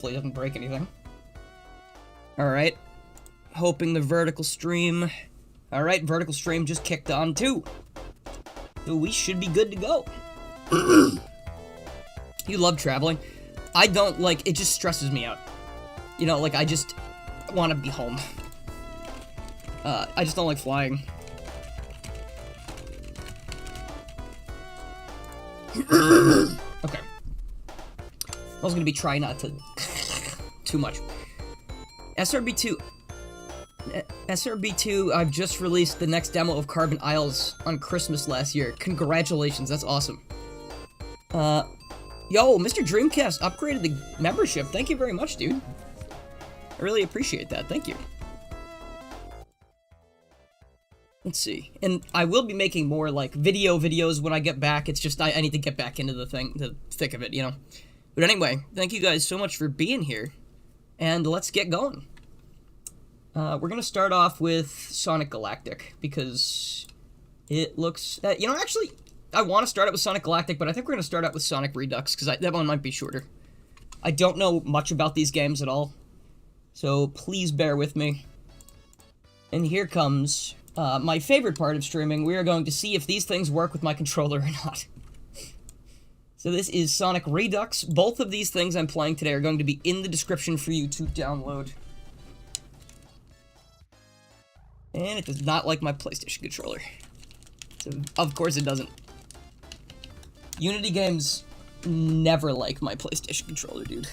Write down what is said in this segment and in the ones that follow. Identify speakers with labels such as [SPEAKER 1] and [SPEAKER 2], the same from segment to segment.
[SPEAKER 1] Hopefully it doesn't break anything. Alright. Hoping the vertical stream... Alright, vertical stream just kicked on too. So we should be good to go. You love traveling? I don't, like, it just stresses me out. You know, like, I just want to be home. I just don't like flying. Okay. I was gonna be trying not to... too much. SRB2, I've just released the next demo of Carbon Isles on Christmas last year. Congratulations, that's awesome. Yo, Mr. Dreamcast upgraded the membership. Thank you very much, dude. I really appreciate that, thank you. Let's see. And I will be making more, like, videos when I get back. It's just, I need to get back into the thick of it, you know? But anyway, thank you guys so much for being here. And let's get going. We're gonna start off with Sonic Galactic, because it looks... you know, actually, I want to start out with Sonic Galactic, but I think we're gonna start out with Sonic Redux, because that one might be shorter. I don't know much about these games at all, so please bear with me. And here comes... my favorite part of streaming. We are going to see if these things work with my controller or not. So this is Sonic Redux. Both of these things I'm playing today are going to be in the description for you to download. And it does not like my PlayStation controller. So, of course it doesn't. Unity games never like my PlayStation controller, dude.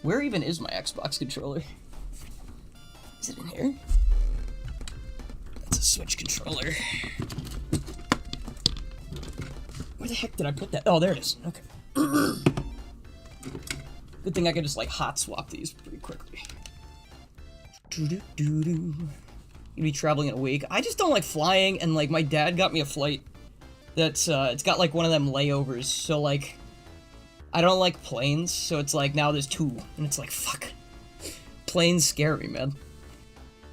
[SPEAKER 1] Where even is my Xbox controller? Is it in here? A Switch controller. Where the heck did I put that? Oh, there it is. Okay. Good thing I can just, like, hot swap these pretty quickly. You'll be traveling in a week. I just don't like flying, and, like, my dad got me a flight that's, it's got, like, one of them layovers, so, like, I don't like planes, so it's like, now there's two, and it's like, fuck. Planes scare me, man.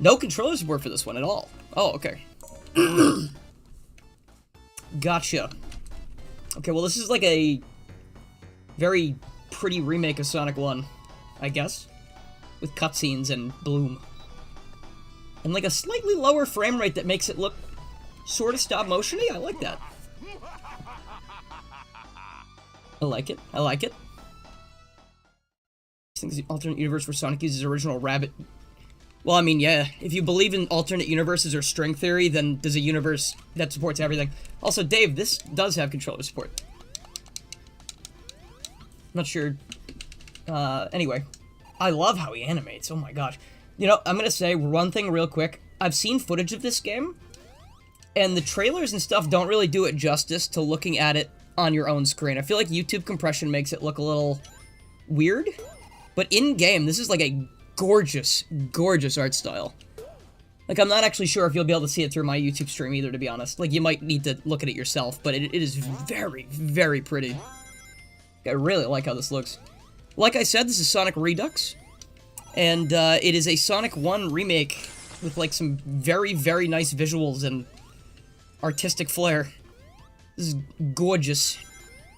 [SPEAKER 1] No controller support for this one at all. Oh, okay. Gotcha. Okay, well, this is like a very pretty remake of Sonic 1, I guess. With cutscenes and bloom. And like a slightly lower frame rate that makes it look sort of stop motion-y. I like that. I like it. I like it. I think it's the alternate universe where Sonic uses original rabbit... Well, I mean, yeah, if you believe in alternate universes or string theory, then there's a universe that supports everything. Also, Dave, this does have controller support. I'm not sure. Anyway, I love how he animates, oh my gosh. You know, I'm gonna say one thing real quick. I've seen footage of this game, and the trailers and stuff don't really do it justice to looking at it on your own screen. I feel like YouTube compression makes it look a little weird, but in-game, this is like a gorgeous, gorgeous art style. Like, I'm not actually sure if you'll be able to see it through my YouTube stream either, to be honest. Like, you might need to look at it yourself, but it is very, very pretty. I really like how this looks. Like I said, this is Sonic Redux, and it is a Sonic 1 remake with, like, some very, very nice visuals and artistic flair. This is gorgeous.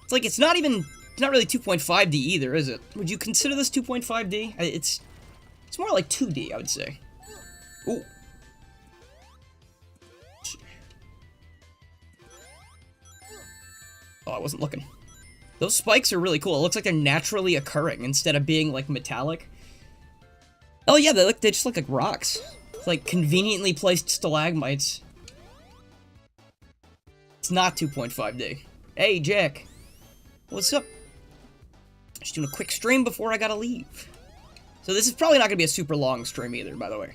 [SPEAKER 1] It's like, it's not really 2.5D either, is it? Would you consider this 2.5D? It's more like 2D, I would say. Ooh. Oh, I wasn't looking. Those spikes are really cool. It looks like they're naturally occurring instead of being, like, metallic. Oh, yeah, they just look like rocks. It's like conveniently placed stalagmites. It's not 2.5D. Hey, Jack. What's up? Just doing a quick stream before I gotta leave. So this is probably not going to be a super long stream either, by the way.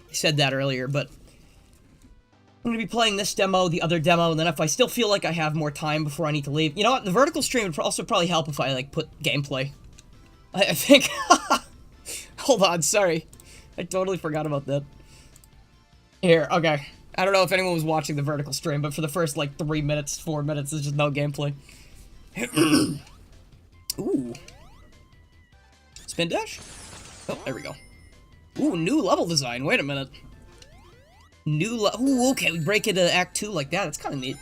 [SPEAKER 1] I said that earlier, but I'm going to be playing this demo, the other demo, and then if I still feel like I have more time before I need to leave... You know what? The vertical stream would also probably help if I, like, put gameplay. I think... Hold on, sorry. I totally forgot about that. Here, okay. I don't know if anyone was watching the vertical stream, but for the first, like, 3 minutes, 4 minutes, there's just no gameplay. Ooh. Spin dash? Oh, there we go. Ooh, new level design. Wait a minute. Ooh, okay, we break into Act 2 like that. That's kind of neat.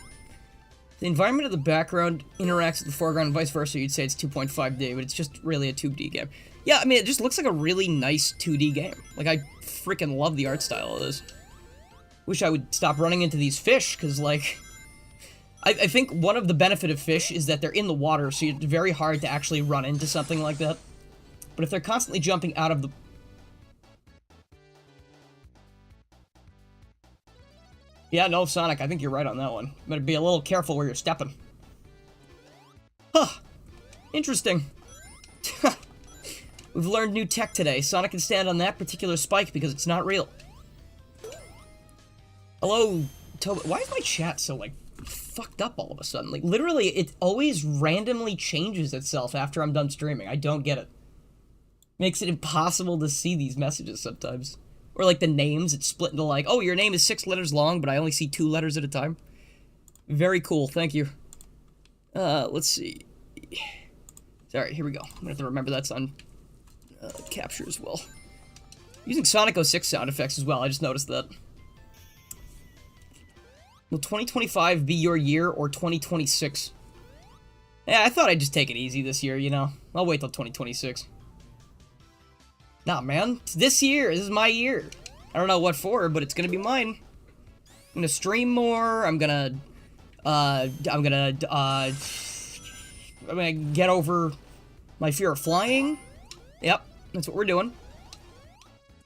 [SPEAKER 1] The environment of the background interacts with the foreground and vice versa. You'd say it's 2.5D, but it's just really a 2D game. Yeah, I mean, it just looks like a really nice 2D game. Like, I freaking love the art style of this. Wish I would stop running into these fish, because, like... I think one of the benefit of fish is that they're in the water, so it's very hard to actually run into something like that. But if they're constantly jumping out of the... Yeah, no, Sonic, I think you're right on that one. Better be a little careful where you're stepping. Huh. Interesting. We've learned new tech today. Sonic can stand on that particular spike because it's not real. Hello, Toby. Why is my chat so, like, fucked up all of a sudden? Like, literally, it always randomly changes itself after I'm done streaming. I don't get it. Makes it impossible to see these messages sometimes. Or, like, the names, it's split into, like, oh, your name is 6 letters long, but I only see 2 letters at a time. Very cool, thank you. Let's see. Alright, here we go. I'm gonna have to remember that's on capture as well. Using Sonic 06 sound effects as well, I just noticed that. Will 2025 be your year, or 2026? Yeah, I thought I'd just take it easy this year, you know? I'll wait till 2026. Nah, man. It's this year. This is my year. I don't know what for, but it's gonna be mine. I'm gonna stream more. I'm gonna get over my fear of flying. Yep, that's what we're doing.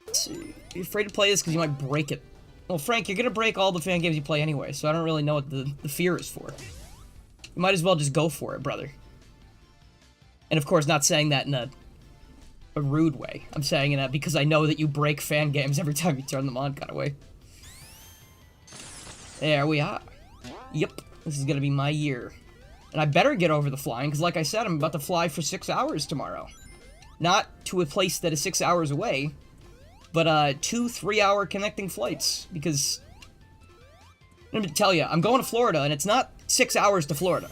[SPEAKER 1] Let's see. You're afraid to play this because you might break it. Well, Frank, you're gonna break all the fan games you play anyway, so I don't really know what the fear is for. You might as well just go for it, brother. And of course, not saying that in a rude way. I'm saying it because I know that you break fan games every time you turn them on, kind of way. There we are. Yep, this is gonna be my year. And I better get over the flying, because like I said, I'm about to fly for 6 hours tomorrow. Not to a place that is 6 hours away, but 2 3-hour connecting flights, because... Let me tell you, I'm going to Florida, and it's not 6 hours to Florida.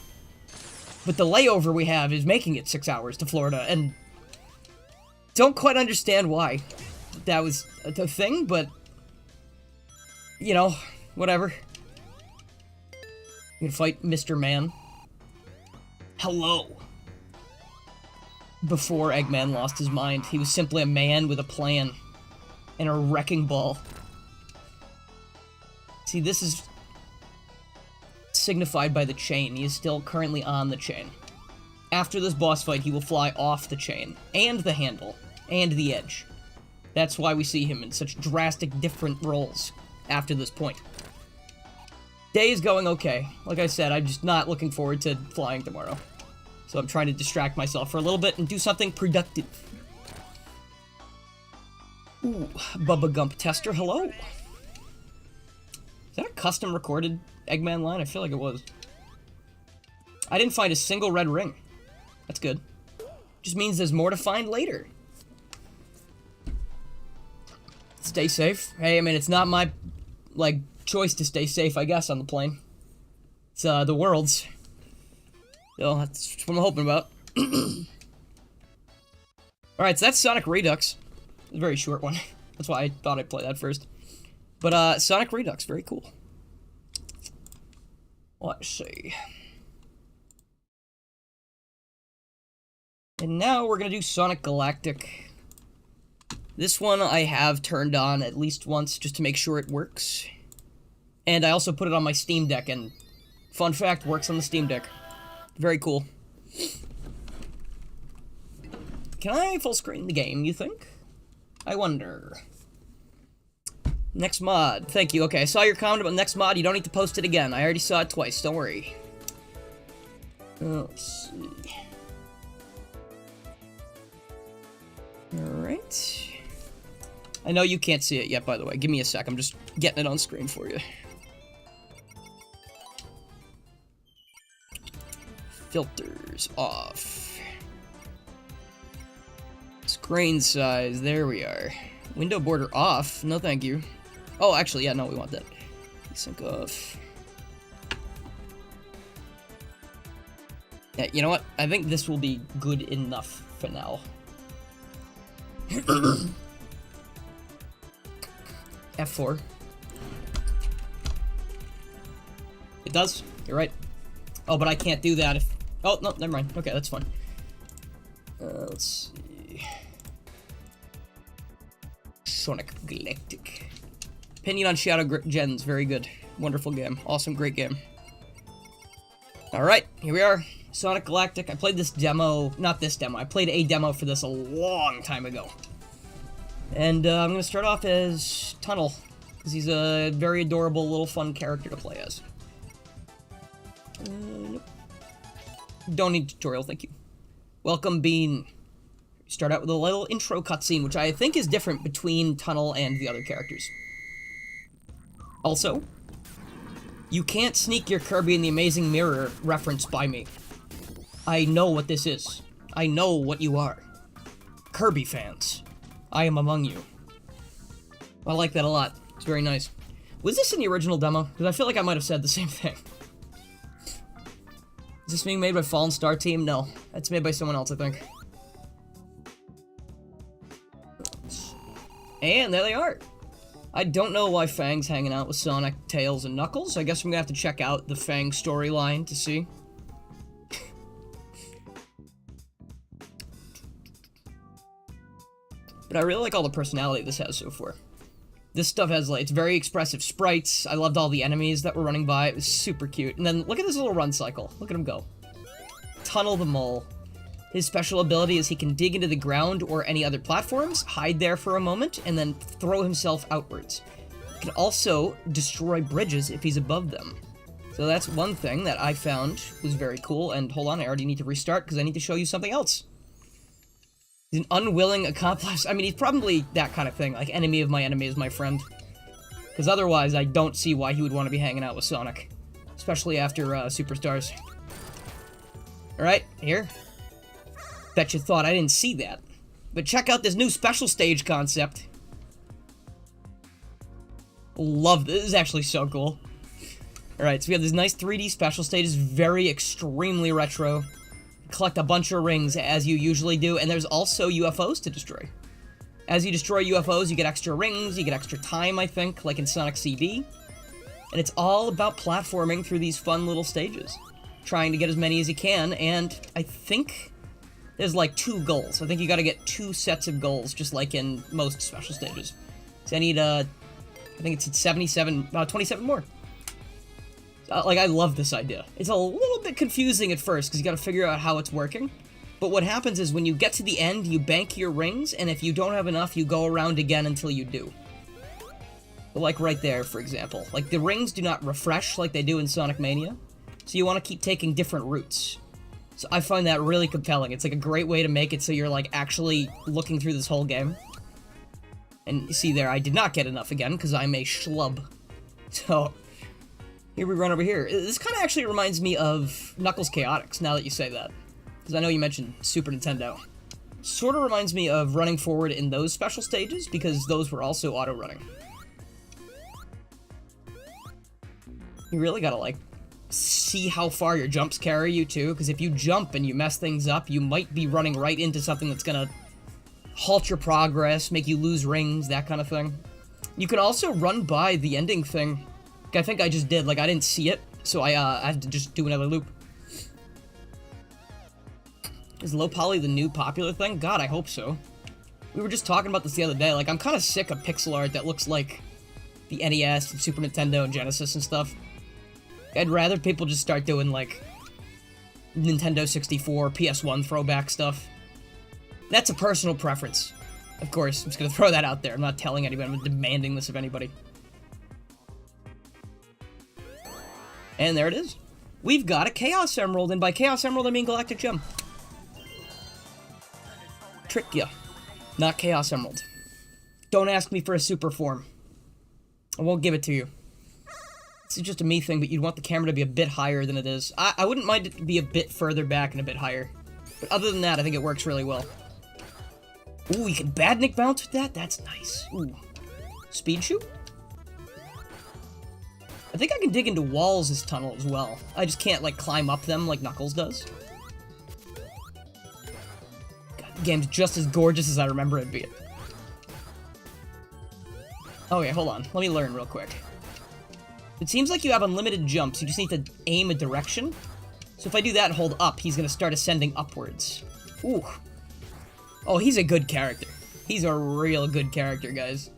[SPEAKER 1] But the layover we have is making it 6 hours to Florida, and... Don't quite understand why that was a thing, but... You know, whatever. I'm gonna fight Mr. Man. Hello. Before Eggman lost his mind, he was simply a man with a plan. And a wrecking ball. See, this is signified by the chain. He is still currently on the chain. After this boss fight, he will fly off the chain, and the handle, and the edge. That's why we see him in such drastic different roles after this point. Day is going okay. Like I said, I'm just not looking forward to flying tomorrow. So I'm trying to distract myself for a little bit and do something productive. Ooh, Bubba Gump Tester, hello. Is that a custom recorded Eggman line? I feel like it was. I didn't find a single red ring. That's good. Just means there's more to find later. Stay safe. Hey, I mean, it's not my, like, choice to stay safe, I guess, on the plane. It's, the world's. So, that's what I'm hoping about. Alright, so that's Sonic Redux. It's a very short one. That's why I thought I'd play that first. But, Sonic Redux, very cool. Let's see. And now we're gonna do Sonic Galactic. This one I have turned on at least once just to make sure it works. And I also put it on my Steam Deck, and fun fact, works on the Steam Deck. Very cool. Can I full screen the game, you think? I wonder. Next mod. Thank you. Okay, I saw your comment about next mod. You don't need to post it again. I already saw it twice. Don't worry. Let's see. Alright. I know you can't see it yet, by the way. Give me a sec. I'm just getting it on screen for you. Filters off. Screen size. There we are. Window border off. No, thank you. Oh, actually, yeah, no, we want that. Sync off. Yeah, you know what? I think this will be good enough for now. F4. It does. You're right. Oh, but I can't do that if... Oh, no, never mind. Okay, that's fine. Let's see... Sonic Galactic. Opinion on Shadow Gens, very good. Wonderful game. Awesome, great game. Alright, here we are. Sonic Galactic. I played this demo... Not this demo. I played a demo for this a long time ago. And I'm going to start off as Tunnel, because he's a very adorable little fun character to play as. Nope. Don't need tutorial, thank you. Welcome, Bean. Start out with a little intro cutscene, which I think is different between Tunnel and the other characters. Also, you can't sneak your Kirby in the Amazing Mirror reference by me. I know what this is. I know what you are. Kirby fans. I am among you. I like that a lot. It's very nice. Was this in the original demo? Because I feel like I might have said the same thing. Is this being made by Fallen Star Team? No. That's made by someone else, I think. And there they are. I don't know why Fang's hanging out with Sonic, Tails, and Knuckles. I guess I'm gonna have to check out the Fang storyline to see. But I really like all the personality this has so far. This stuff has, like, it's very expressive sprites. I loved all the enemies that were running by. It was super cute. And then look at this little run cycle. Look at him go. Tunnel the Mole. His special ability is he can dig into the ground or any other platforms, hide there for a moment, and then throw himself outwards. He can also destroy bridges if he's above them. So that's one thing that I found was very cool. And hold on, I already need to restart because I need to show you something else. He's an unwilling accomplice. I mean, he's probably that kind of thing, like enemy of my enemy is my friend. Because otherwise, I don't see why he would want to be hanging out with Sonic. Especially after Superstars. Alright, here. Bet you thought I didn't see that. But check out this new special stage concept. Love this. This is actually so cool. Alright, so we have this nice 3D special stages, very extremely retro. Collect a bunch of rings as you usually do, and there's also UFOs to destroy. As you destroy UFOs, you get extra rings, you get extra time, I think, like in Sonic CD. And it's all about platforming through these fun little stages. Trying to get as many as you can, and I think there's like 2 goals. I think you gotta get 2 sets of goals, just like in most special stages. So I need, I think it's 77, 27 more. Like, I love this idea. It's a little bit confusing at first, because you gotta figure out how it's working. But what happens is, when you get to the end, you bank your rings, and if you don't have enough, you go around again until you do. But like right there, for example. Like, the rings do not refresh like they do in Sonic Mania, so you want to keep taking different routes. So I find that really compelling. It's like a great way to make it so you're, like, actually looking through this whole game. And you see there, I did not get enough again, because I'm a schlub. So... here we run over here. This kind of actually reminds me of Knuckles Chaotix, now that you say that. Because I know you mentioned Super Nintendo. Sort of reminds me of running forward in those special stages, because those were also auto-running. You really gotta, like, see how far your jumps carry you, too, because if you jump and you mess things up, you might be running right into something that's gonna halt your progress, make you lose rings, that kind of thing. You can also run by the ending thing. I think I just did, like, I didn't see it, so I had to just do another loop. Is low poly the new popular thing? God, I hope so. We were just talking about this the other day, like, I'm kind of sick of pixel art that looks like the NES and Super Nintendo and Genesis and stuff. I'd rather people just start doing, like, Nintendo 64, PS1 throwback stuff. That's a personal preference. Of course, I'm just gonna throw that out there. I'm not telling anybody, I'm demanding this of anybody. And there it is. We've got a Chaos Emerald, and by Chaos Emerald I mean Galactic Gem. Trick ya. Not Chaos Emerald. Don't ask me for a super form. I won't give it to you. This is just a me thing, but you'd want the camera to be a bit higher than it is. I wouldn't mind it to be a bit further back and a bit higher. But other than that, I think it works really well. Ooh, you can Badnik bounce with that? That's nice. Ooh. Speed shoot? I think I can dig into walls as Tunnel as well. I just can't, like, climb up them like Knuckles does. God, the game's just as gorgeous as I remember it being. Okay, hold on. Let me learn real quick. It seems like you have unlimited jumps. You just need to aim a direction. So if I do that and hold up, he's gonna start ascending upwards. Ooh. Oh, he's a good character. He's a real good character, guys.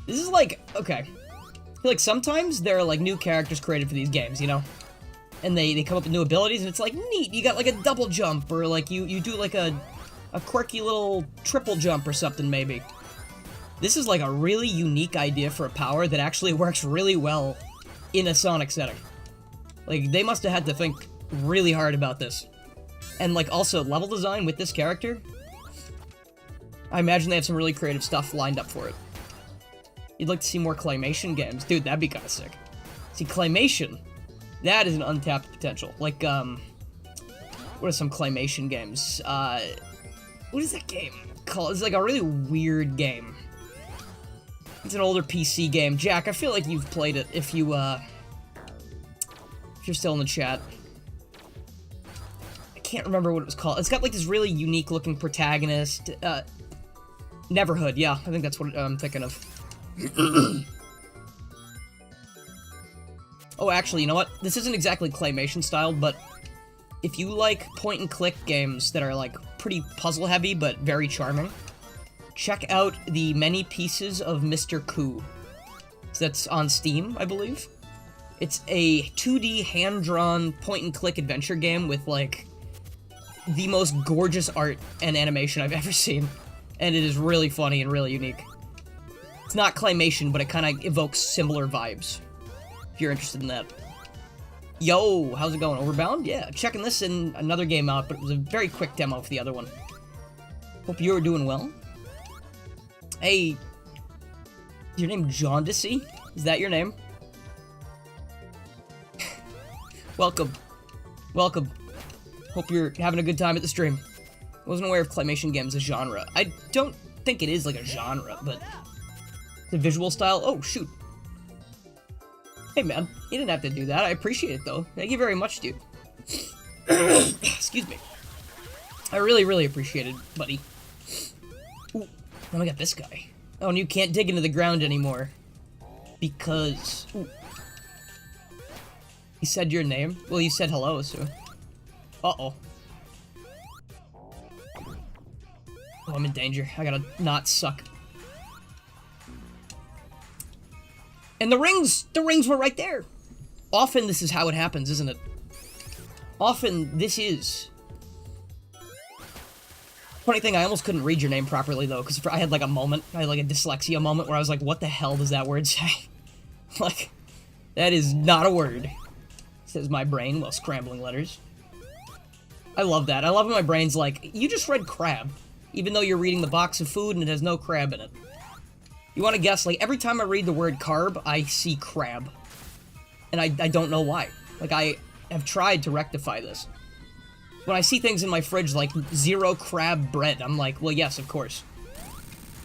[SPEAKER 1] This is like, okay. I feel like sometimes there are like new characters created for these games, you know? And they come up with new abilities, and it's like, neat, you got like a double jump, or like you do like a quirky little triple jump or something, maybe. This is like a really unique idea for a power that actually works really well in a Sonic setting. Like, they must have had to think really hard about this. And like, also, level design with this character, I imagine they have some really creative stuff lined up for it. You'd like to see more Claymation games? Dude, that'd be kind of sick. See, Claymation, that is an untapped potential. Like, what are some Claymation games? What is that game called? It's like a really weird game. It's an older PC game. Jack, I feel like you've played it if you're still in the chat. I can't remember what it was called. It's got like this really unique looking protagonist. Neverhood, yeah, I think that's what I'm thinking of. Oh, actually, you know what? This isn't exactly Claymation style, but if you like point-and-click games that are, like, pretty puzzle-heavy but very charming, check out the Many Pieces of Mr. Koo. So that's on Steam, I believe. It's a 2D hand-drawn point-and-click adventure game with, like, the most gorgeous art and animation I've ever seen. And it is really funny and really unique. It's not Claymation, but it kind of evokes similar vibes, if you're interested in that. Yo, how's it going? Overbound? Yeah, checking this in another game out, but it was a very quick demo for the other one. Hope you're doing well. Hey, is your name Jaundicey? Is that your name? Welcome. Welcome. Hope you're having a good time at the stream. Wasn't aware of Claymation games as a genre. I don't think it is like a genre, but the visual style. Oh, shoot. Hey, man. You didn't have to do that. I appreciate it, though. Thank you very much, dude. Excuse me. I really, really appreciate it, buddy. Ooh, then we got this guy. Oh, and you can't dig into the ground anymore. Because... Ooh. He said your name? Well, you said hello, so... Uh-oh. Oh, I'm in danger. I gotta not suck. And the rings were right there. Often this is how it happens, isn't it? Often this is. Funny thing, I almost couldn't read your name properly, though, because I had like a moment, I had like a dyslexia moment where I was like, what the hell does that word say? Like, that is not a word, says my brain while scrambling letters. I love that. I love when my brain's like, you just read crab, even though you're reading the box of food and it has no crab in it. You want to guess, like, every time I read the word carb, I see crab. And I don't know why. Like, I have tried to rectify this. When I see things in my fridge like 0 crab bread, I'm like, well, yes, of course.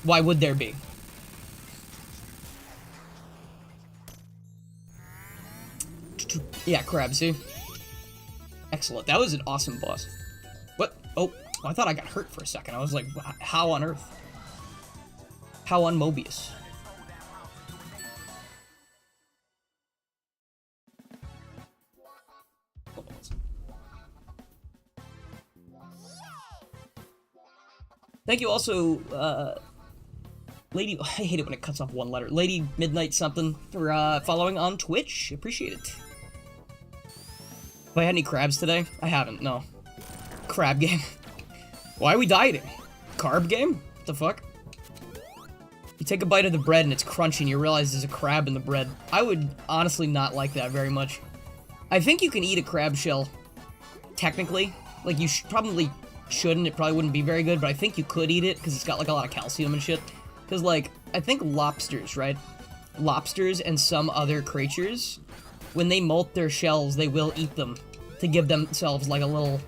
[SPEAKER 1] Why would there be? Yeah, crab, see? Excellent. That was an awesome boss. What? Oh, I thought I got hurt for a second. I was like, how on earth? How on Mobius? Thank you also, Lady... I hate it when it cuts off one letter. Lady Midnight something for, following on Twitch. Appreciate it. Have I had any crabs today? I haven't, no. Crab game. Why are we dieting? Carb game? What the fuck? You take a bite of the bread and it's crunchy and you realize there's a crab in the bread. I would honestly not like that very much. I think you can eat a crab shell, technically. Like, you probably shouldn't. It probably wouldn't be very good, but I think you could eat it because it's got, like, a lot of calcium and shit. Because, like, I think lobsters, right? Lobsters and some other creatures, when they molt their shells, they will eat them to give themselves, like, a little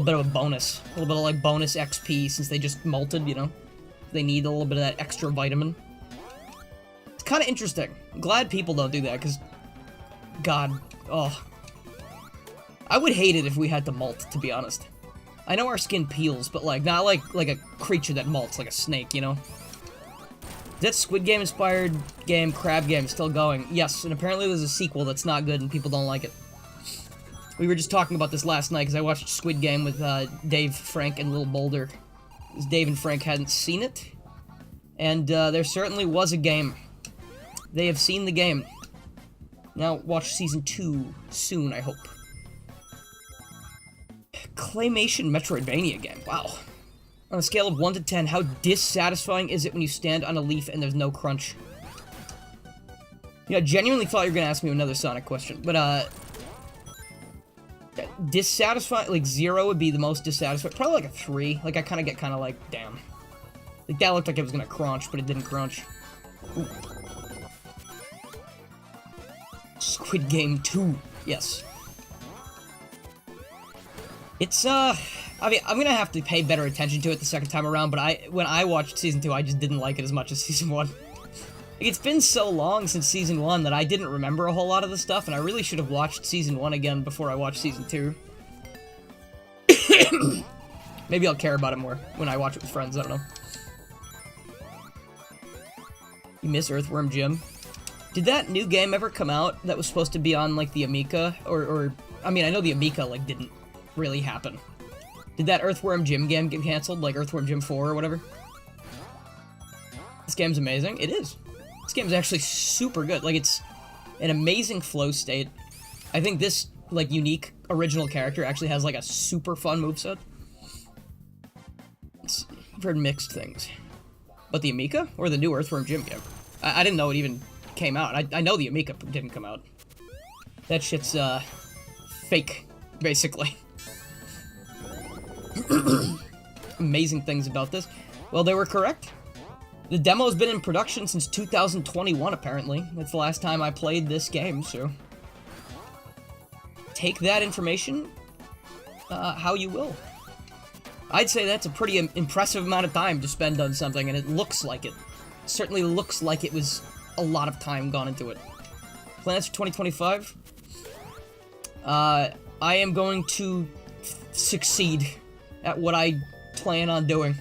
[SPEAKER 1] bit of a bonus. A little bit of, like, bonus XP since they just molted, you know? They need a little bit of that extra vitamin. It's kind of interesting. I'm glad people don't do that, because... God. Oh. I would hate it if we had to molt, to be honest. I know our skin peels, but, like, not like a creature that molts, like a snake, you know? Is that Squid Game-inspired game, Crab Game, still going? Yes, and apparently there's a sequel that's not good and people don't like it. We were just talking about this last night because I watched Squid Game with Dave, Frank, and Lil Boulder. Because Dave and Frank hadn't seen it. And there certainly was a game. They have seen the game. Now watch Season 2 soon, I hope. Claymation Metroidvania game. Wow. On a scale of 1 to 10, how dissatisfying is it when you stand on a leaf and there's no crunch? You know, I genuinely thought you were gonna ask me another Sonic question, but, dissatisfying, like, 0 would be the most dissatisfying. Probably like a 3. Like, I kind of get kind of like, damn. Like, that looked like it was gonna crunch, but it didn't crunch. Ooh. Squid Game 2. Yes. It's, I mean, I'm gonna have to pay better attention to it the second time around, but when I watched Season 2, I just didn't like it as much as Season 1. Like, it's been so long since Season 1 that I didn't remember a whole lot of the stuff, and I really should have watched Season 1 again before I watched Season 2. Maybe I'll care about it more when I watch it with friends, I don't know. You miss Earthworm Jim? Did that new game ever come out that was supposed to be on, like, the Amiga? Or I mean, I know the Amiga, like, didn't really happen. Did that Earthworm Jim game get cancelled? Like Earthworm Jim 4 or whatever? This game's amazing. It is. This game's actually super good. Like, it's an amazing flow state. I think this, like, unique original character actually has, like, a super fun moveset. I've heard mixed things. But the Amiga? Or the new Earthworm Jim game? I didn't know it even came out. I know the Amiga didn't come out. That shit's, fake, basically. Amazing things about this. Well, they were correct. The demo's been in production since 2021, apparently. That's the last time I played this game, so... take that information how you will. I'd say that's a pretty impressive amount of time to spend on something, and it looks like it. Certainly looks like it was a lot of time gone into it. Plans for 2025? I am going to succeed at what I plan on doing.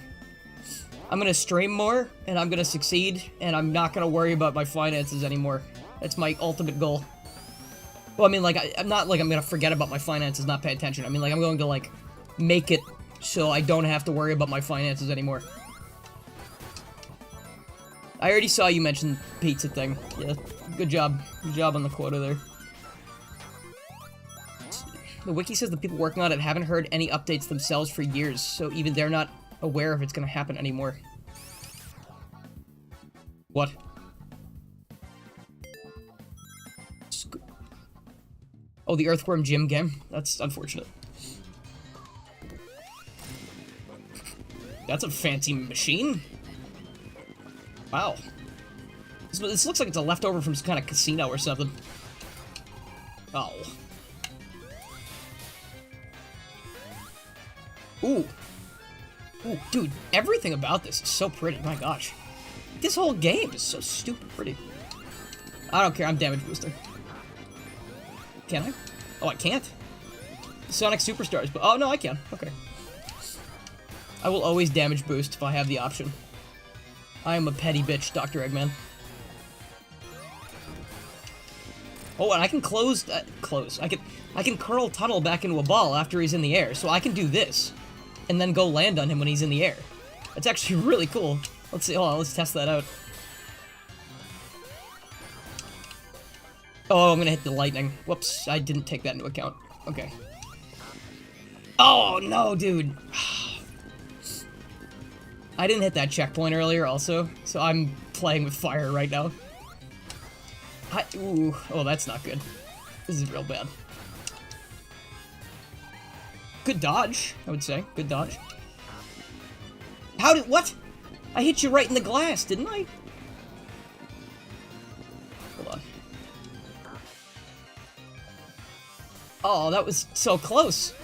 [SPEAKER 1] I'm gonna stream more, and I'm gonna succeed, and I'm not gonna worry about my finances anymore. That's my ultimate goal. Well, I mean, like, I'm not like I'm gonna forget about my finances, not pay attention. I mean, like, I'm going to, like, make it so I don't have to worry about my finances anymore. I already saw you mention pizza thing. Yeah, good job. Good job on the quota there. The wiki says the people working on it haven't heard any updates themselves for years, so even they're not aware if it's gonna happen anymore. What? Oh, the Earthworm Jim game? That's unfortunate. That's a fancy machine. Wow. This looks like it's a leftover from some kind of casino or something. Oh. Ooh. Ooh, dude, everything about this is so pretty, my gosh. This whole game is so stupid pretty. I don't care, I'm damage boosting. Can I? Oh, I can't? Sonic Superstars, but oh no, I can. Okay. I will always damage boost if I have the option. I am a petty bitch, Dr. Eggman. Oh, and I can close. I can curl Tunnel back into a ball after he's in the air, so I can do this, and then go land on him when he's in the air. That's actually really cool. Let's see. Hold on. Let's test that out. Oh, I'm gonna hit the lightning. Whoops, I didn't take that into account. Okay. Oh no, dude. I didn't hit that checkpoint earlier also, so I'm playing with fire right now. Ooh, oh, that's not good. This is real bad. Good dodge, I would say. Good dodge. What? I hit you right in the glass, didn't I? Hold on. Oh, that was so close.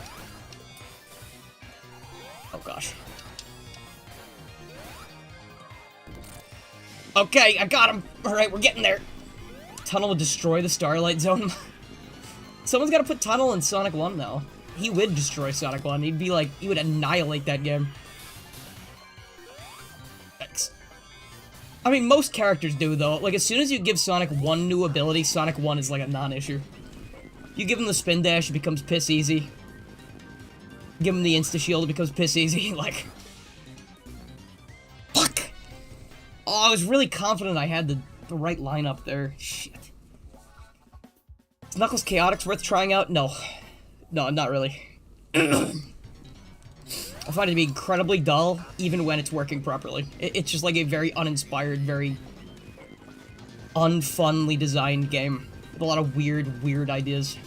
[SPEAKER 1] Oh gosh. Okay, I got him. Alright, we're getting there. Tunnel would destroy the Starlight Zone. Someone's gotta put Tunnel in Sonic 1 now. He would destroy Sonic 1. He'd be like, he would annihilate that game. Thanks. I mean, most characters do, though. Like, as soon as you give Sonic one new ability, Sonic 1 is like a non-issue. You give him the spin dash, it becomes piss easy. Give him the insta-shield, it becomes piss easy, like... Fuck! Oh, I was really confident I had the right lineup there. Shit. Is Knuckles Chaotix worth trying out? No. No, not really. I find it to be incredibly dull, even when it's working properly. It's just like a very uninspired, very unfunly designed game. With a lot of weird ideas.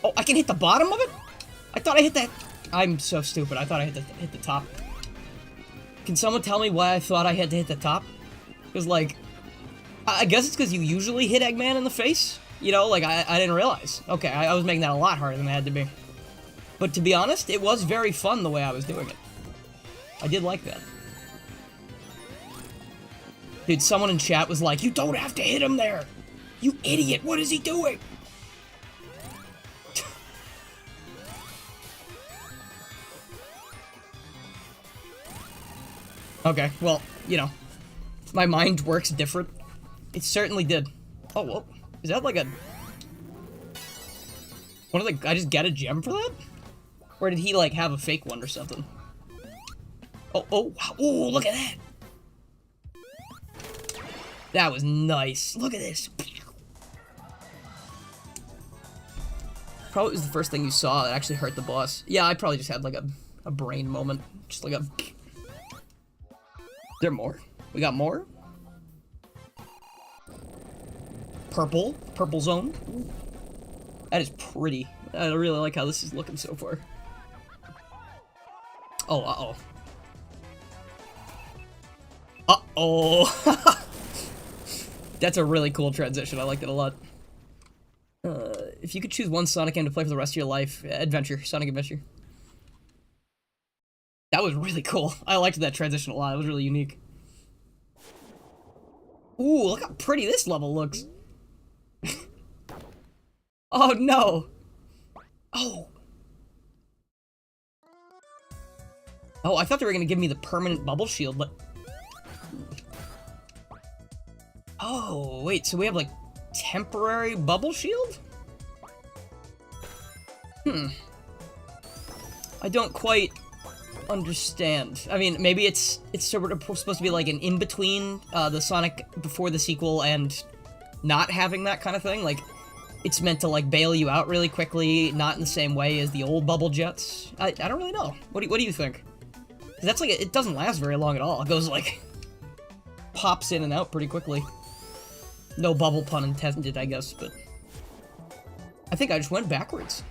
[SPEAKER 1] Oh, I can hit the bottom of it? I thought I hit that... I'm so stupid. I thought I hit the top. Can someone tell me why I thought I had to hit the top? Because, like... I guess it's because you usually hit Eggman in the face. You know, like, I didn't realize. Okay, I was making that a lot harder than it had to be. But to be honest, it was very fun the way I was doing it. I did like that. Dude, someone in chat was like, you don't have to hit him there! You idiot, what is he doing? Okay, well, you know, my mind works different. It certainly did. Oh, well, is that like a... What are the... I just get a gem for that? Or did he, like, have a fake one or something? Oh, oh, oh, look at that! That was nice. Look at this. Probably was the first thing you saw that actually hurt the boss. Yeah, I probably just had, like, a brain moment. Just like a... There more? We got more? Purple. Purple zone. Ooh. That is pretty. I really like how this is looking so far. Oh, uh-oh. Uh-oh. That's a really cool transition. I liked it a lot. If you could choose one Sonic game to play for the rest of your life, Adventure. Sonic Adventure. That was really cool. I liked that transition a lot. It was really unique. Ooh, look how pretty this level looks. Oh, no. Oh. Oh, I thought they were going to give me the permanent bubble shield, but... Oh, wait, so we have, like, temporary bubble shield? I don't quite understand. I mean, maybe it's sort of supposed to be like an in-between the Sonic before the sequel and not having that kind of thing. Like, it's meant to, like, bail you out really quickly, not in the same way as the old bubble jets. I don't really know. What do you think? 'Cause that's like, it doesn't last very long at all. It goes, like, pops in and out pretty quickly. No bubble pun intended, I guess, but... I think I just went backwards.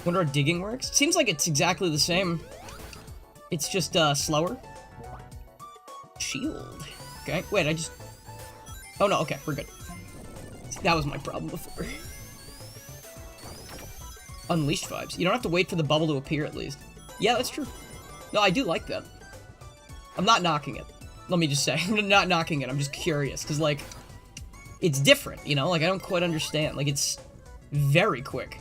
[SPEAKER 1] Wonder how digging works? Seems like it's exactly the same. It's just, slower. Shield. Okay, wait, I just... Oh no, okay, we're good. That was my problem before. Unleashed vibes. You don't have to wait for the bubble to appear, at least. Yeah, that's true. No, I do like that. I'm not knocking it. Let me just say, I'm not knocking it, I'm just curious, because, like, it's different, you know? Like, I don't quite understand. Like, it's very quick.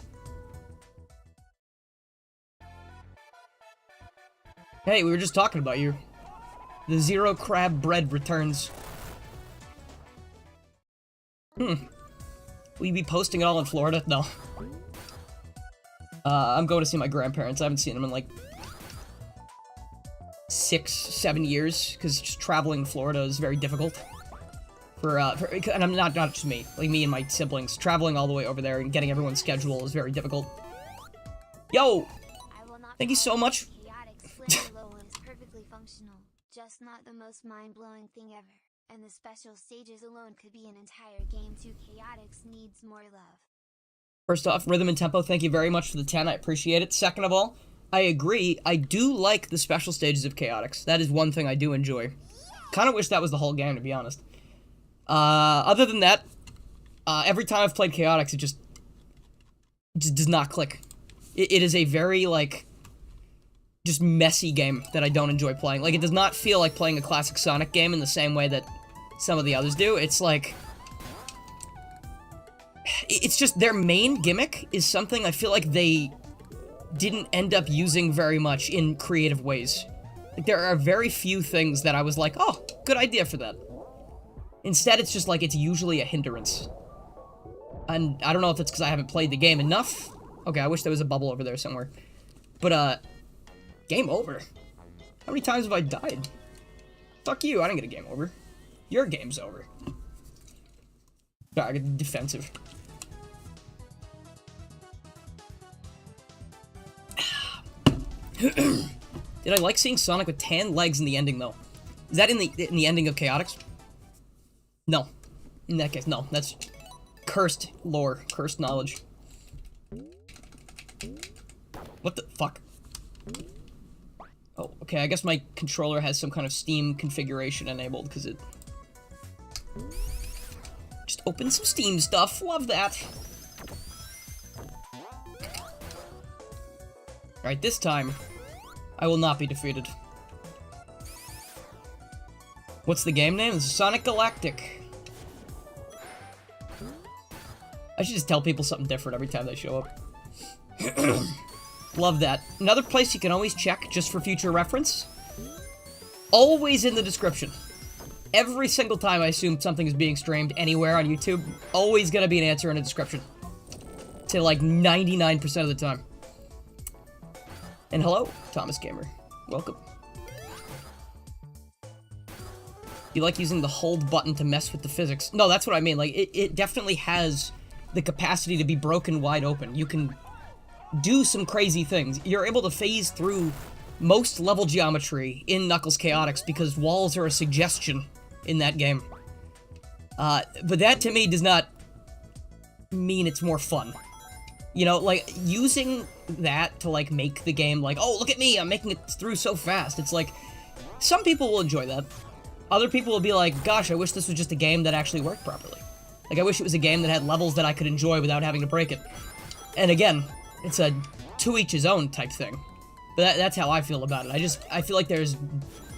[SPEAKER 1] Hey, we were just talking about you. The Zero Crab Bread returns. Will you be posting it all in Florida? No. I'm going to see my grandparents. I haven't seen them in, like, 6-7 years, because just traveling to Florida is very difficult. And I'm not just me, like me and my siblings. Traveling all the way over there and getting everyone's schedule is very difficult. Yo! Thank you so much.
[SPEAKER 2] Perfectly functional, just not the most mind-blowing thing ever. And the special stages alone could be an entire game too. Chaotix needs more love.
[SPEAKER 1] First off, Rhythm and Tempo, thank you very much for the 10, I appreciate it. Second of all, I agree, I do like the special stages of Chaotix. That is one thing I do enjoy. Kind of wish that was the whole game, to be honest. Other than that, every time I've played Chaotix, it just does not click. It is a very, like, just messy game that I don't enjoy playing. Like, it does not feel like playing a classic Sonic game in the same way that some of the others do. It's like... It's just their main gimmick is something I feel like they didn't end up using very much in creative ways. Like, there are very few things that I was like, oh, good idea for that. Instead, it's just like it's usually a hindrance. And I don't know if it's because I haven't played the game enough. Okay, I wish there was a bubble over there somewhere. But, game over. How many times have I died? Fuck you, I didn't get a game over. Your game's over. I get defensive. Did I like seeing Sonic with tan legs in the ending, though? Is that in the ending of Chaotix? No. In that case, no. That's cursed lore, cursed knowledge. What the fuck? Oh, okay, I guess my controller has some kind of Steam configuration enabled, because it... Just open some Steam stuff, love that. Alright, this time, I will not be defeated. What's the game name? It's Sonic Galactic. I should just tell people something different every time they show up. Love that. Another place you can always check, just for future reference. Always in the description. Every single time I assume something is being streamed anywhere on YouTube, always gonna be an answer in a description. To like 99% of the time. And hello, Thomas Gamer. Welcome. You like using the hold button to mess with the physics. No, that's what I mean. Like, it definitely has the capacity to be broken wide open. You can do some crazy things. You're able to phase through most level geometry in Knuckles Chaotix because walls are a suggestion in that game. But that, to me, does not mean it's more fun. You know, like, using that to, like, make the game, like, oh, look at me, I'm making it through so fast. It's like, some people will enjoy that. Other people will be like, gosh, I wish this was just a game that actually worked properly. Like, I wish it was a game that had levels that I could enjoy without having to break it. And again, it's a to each his own type thing. But that's how I feel about it. I feel like there's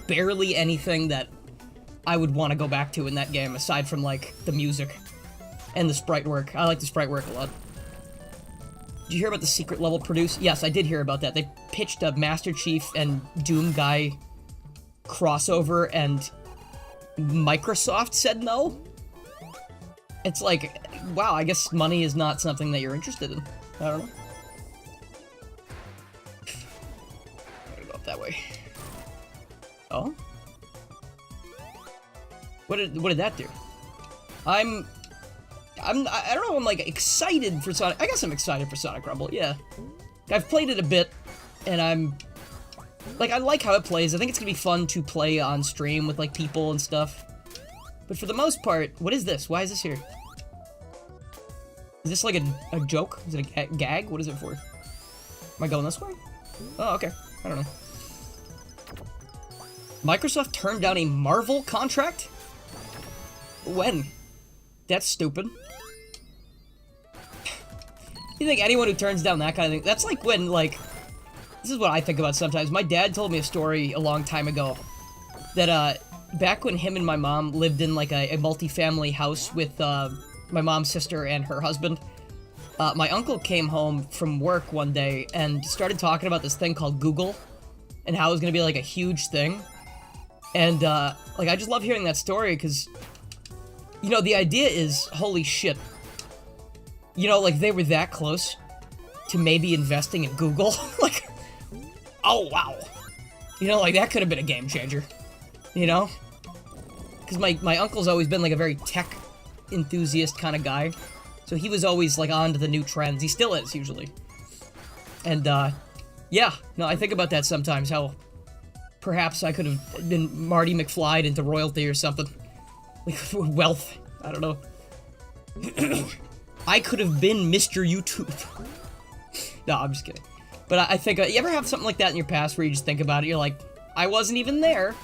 [SPEAKER 1] barely anything that I would want to go back to in that game, aside from, like, the music and the sprite work. I like the sprite work a lot. Did you hear about the secret level produce? Yes, I did hear about that. They pitched a Master Chief and Doom Guy crossover, and Microsoft said no? It's like, wow, I guess money is not something that you're interested in. I don't know. I'm gonna go up that way. Oh? What did that do? I don't know, I'm like excited for Sonic. I guess I'm excited for Sonic Rumble, yeah. I've played it a bit, and I'm like, I like how it plays. I think it's gonna be fun to play on stream with like people and stuff. But for the most part, what is this? Why is this here? Is this like a joke? Is it a gag? What is it for? Am I going this way? Oh, okay. I don't know. Microsoft turned down a Marvel contract? When? That's stupid. You think anyone who turns down that kind of thing... That's like when, like... This is what I think about sometimes. My dad told me a story a long time ago. That, back when him and my mom lived in, like, a multi-family house with, my mom's sister and her husband, my uncle came home from work one day and started talking about this thing called Google, and how it was gonna be, like, a huge thing. And, like, I just love hearing that story, because... You know, the idea is, holy shit. You know, like, they were that close to maybe investing in Google. Like, oh, wow. You know, like, that could have been a game changer. You know? Because my uncle's always been, like, a very tech enthusiast kind of guy. So he was always, like, on to the new trends. He still is, usually. And, yeah. No, I think about that sometimes, how perhaps I could have been Marty McFly into royalty or something. Like, wealth. I don't know. I could have been Mr. YouTube. No, I'm just kidding. But I think, you ever have something like that in your past where you just think about it, you're like, I wasn't even there.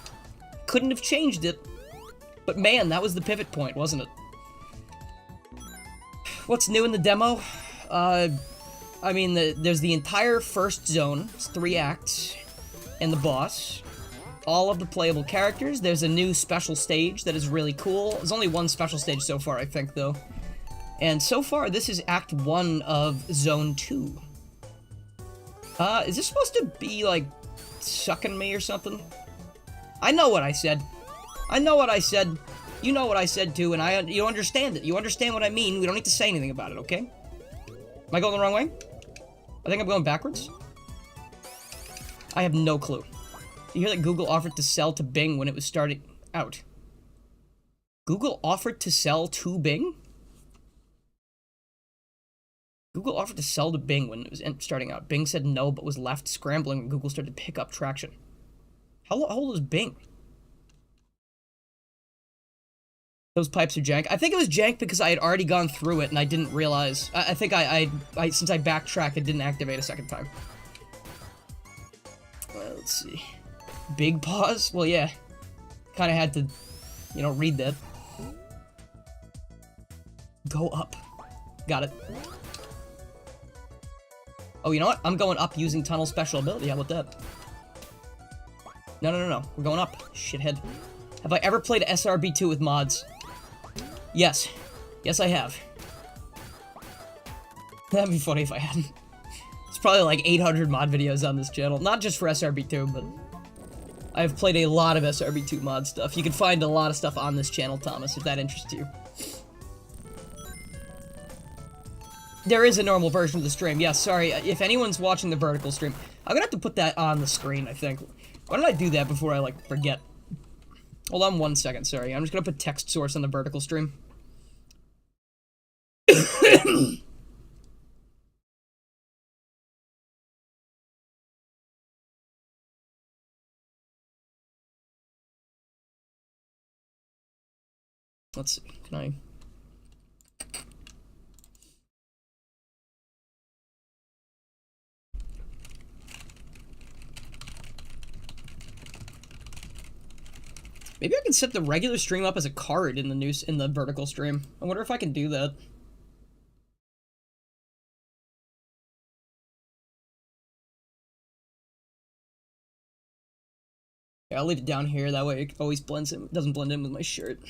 [SPEAKER 1] Couldn't have changed it. But man, that was the pivot point, wasn't it? What's new in the demo? I mean, there's the entire first zone. It's 3 acts. And the boss. All of the playable characters. There's a new special stage that is really cool. There's only one special stage so far, I think, though. And so far, this is Act 1 of Zone 2. Is this supposed to be, like, sucking me or something? I know what I said. I know what I said. You know what I said too, and you understand it. You understand what I mean. We don't need to say anything about it, okay? Am I going the wrong way? I think I'm going backwards. I have no clue. You hear that Google offered to sell to Bing when it was starting out? Google offered to sell to Bing? Google offered to sell to Bing when it was starting out. Bing said no, but was left scrambling when Google started to pick up traction. How old is Bing? Those pipes are jank. I think it was jank because I had already gone through it and I didn't realize. I think since I backtracked, it didn't activate a second time. Let's see. Big pause? Well, yeah. Kind of had to, you know, read that. Go up. Got it. Oh, you know what? I'm going up using tunnel special ability. How about that? No. We're going up. Shithead. Have I ever played SRB2 with mods? Yes. Yes, I have. That'd be funny if I hadn't. There's probably like 800 mod videos on this channel. Not just for SRB2, but I've played a lot of SRB2 mod stuff. You can find a lot of stuff on this channel, Thomas, if that interests you. There is a normal version of the stream. Yes, sorry. If anyone's watching the vertical stream, I'm gonna have to put that on the screen, I think. Why don't I do that before I, like, forget? Hold on 1 second, sorry. I'm just gonna put text source on the vertical stream. Let's see, can I... Maybe I can set the regular stream up as a card in the vertical stream. I wonder if I can do that. Yeah, I'll leave it down here, that way it always blends in, doesn't blend in with my shirt.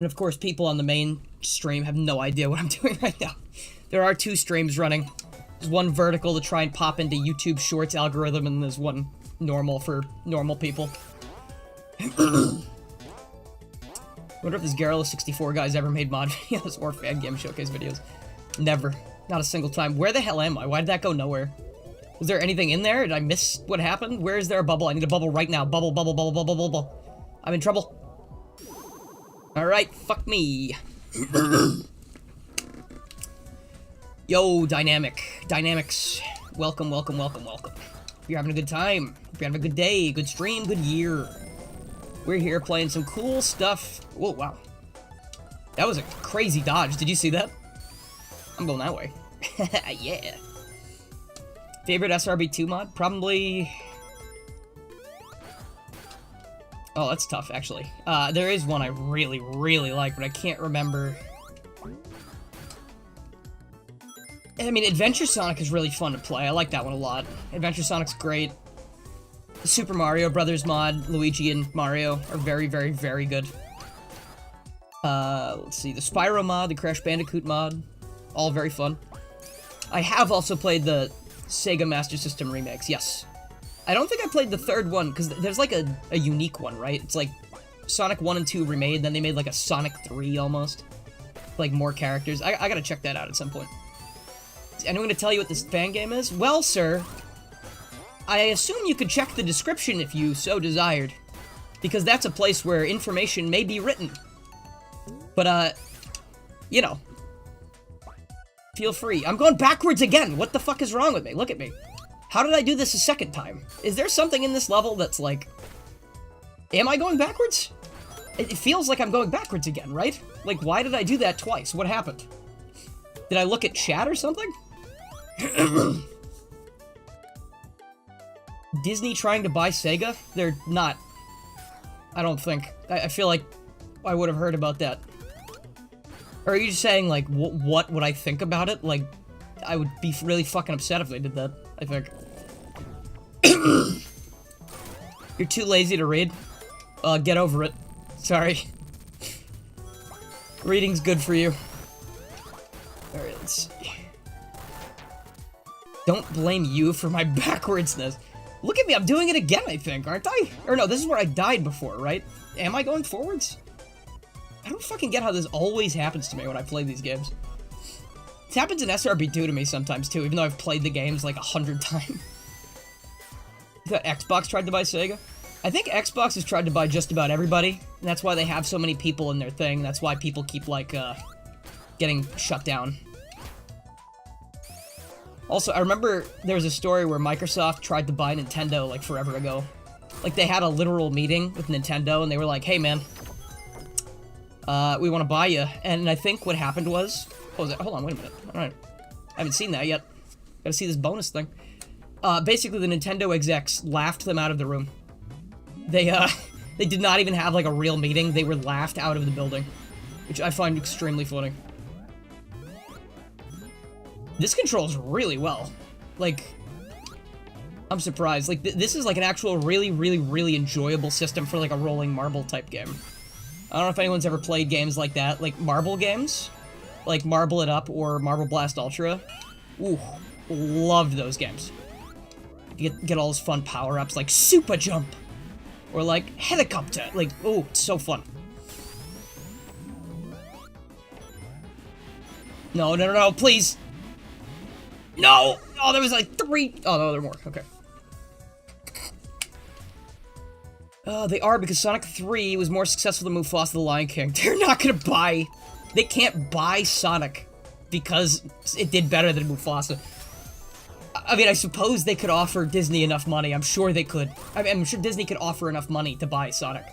[SPEAKER 1] And of course, people on the main stream have no idea what I'm doing right now. There are 2 streams running. There's one vertical to try and pop into YouTube Shorts algorithm, and there's one normal for normal people. I wonder if this Garrula64 guy's ever made mod videos or fan game showcase videos. Never. Not a single time. Where the hell am I? Why did that go nowhere? Was there anything in there? Did I miss what happened? Where is there a bubble? I need a bubble right now. Bubble, bubble, bubble, bubble, bubble. I'm in trouble. Alright, fuck me. Yo, Dynamics. Welcome, welcome, welcome, welcome. If you're having a good time, if you're having a good day, good stream, good year. We're here playing some cool stuff. Whoa, wow. That was a crazy dodge. Did you see that? I'm going that way. Yeah. Favorite SRB2 mod? Probably... Oh, that's tough, actually. There is one I really, really like, but I can't remember. I mean, Adventure Sonic is really fun to play. I like that one a lot. Adventure Sonic's great. The Super Mario Brothers mod, Luigi and Mario are very, very, very good. Let's see, the Spyro mod, the Crash Bandicoot mod, all very fun. I have also played the Sega Master System remakes, yes. I don't think I played the third one, because there's like a unique one, right? It's like Sonic 1 and 2 remade, then they made like a Sonic 3 almost. Like more characters. I gotta check that out at some point. Is anyone gonna tell you what this fan game is? Well, sir, I assume you could check the description if you so desired, because that's a place where information may be written. But, you know, feel free. I'm going backwards again! What the fuck is wrong with me? Look at me. How did I do this a second time? Is there something in this level that's like... Am I going backwards? It feels like I'm going backwards again, right? Like, why did I do that twice? What happened? Did I look at chat or something? Disney trying to buy Sega? They're not. I don't think. I feel like I would have heard about that. Or are you just saying, like, what would I think about it? Like, I would be really fucking upset if they did that, I think. You're too lazy to read? Get over it. Sorry. Reading's good for you. Alright, let's see. Don't blame you for my backwardsness. Look at me, I'm doing it again, I think, aren't I? Or no, this is where I died before, right? Am I going forwards? I don't fucking get how this always happens to me when I play these games. It happens in SRB2 to me sometimes, too, even though I've played the games like 100 times. You thought Xbox tried to buy Sega? I think Xbox has tried to buy just about everybody, and that's why they have so many people in their thing. That's why people keep, like, getting shut down. Also, I remember there was a story where Microsoft tried to buy Nintendo, like, forever ago. Like, they had a literal meeting with Nintendo, and they were like, hey, man, we want to buy you. And I think what happened was... What was it? Hold on, wait a minute. Alright. I haven't seen that yet. Gotta see this bonus thing. Basically, the Nintendo execs laughed them out of the room. They did not even have, like, a real meeting. They were laughed out of the building. Which I find extremely funny. This controls really well. Like, I'm surprised. Like, this is, like, an actual really, really, really enjoyable system for, like, a rolling marble type game. I don't know if anyone's ever played games like that. Like, marble games. Like, Marble It Up or Marble Blast Ultra. Ooh, loved those games. You get all those fun power-ups, like Super Jump. Or, like, Helicopter. Like, ooh, it's so fun. No, no, no, no, please. No! Oh, there was, like, 3. Oh, no, there are more. Okay. They are, because Sonic 3 was more successful than Mufasa the Lion King. They're not gonna buy... They can't buy Sonic because it did better than Mufasa. I mean, I suppose they could offer Disney enough money. I'm sure they could. I mean, I'm sure Disney could offer enough money to buy Sonic.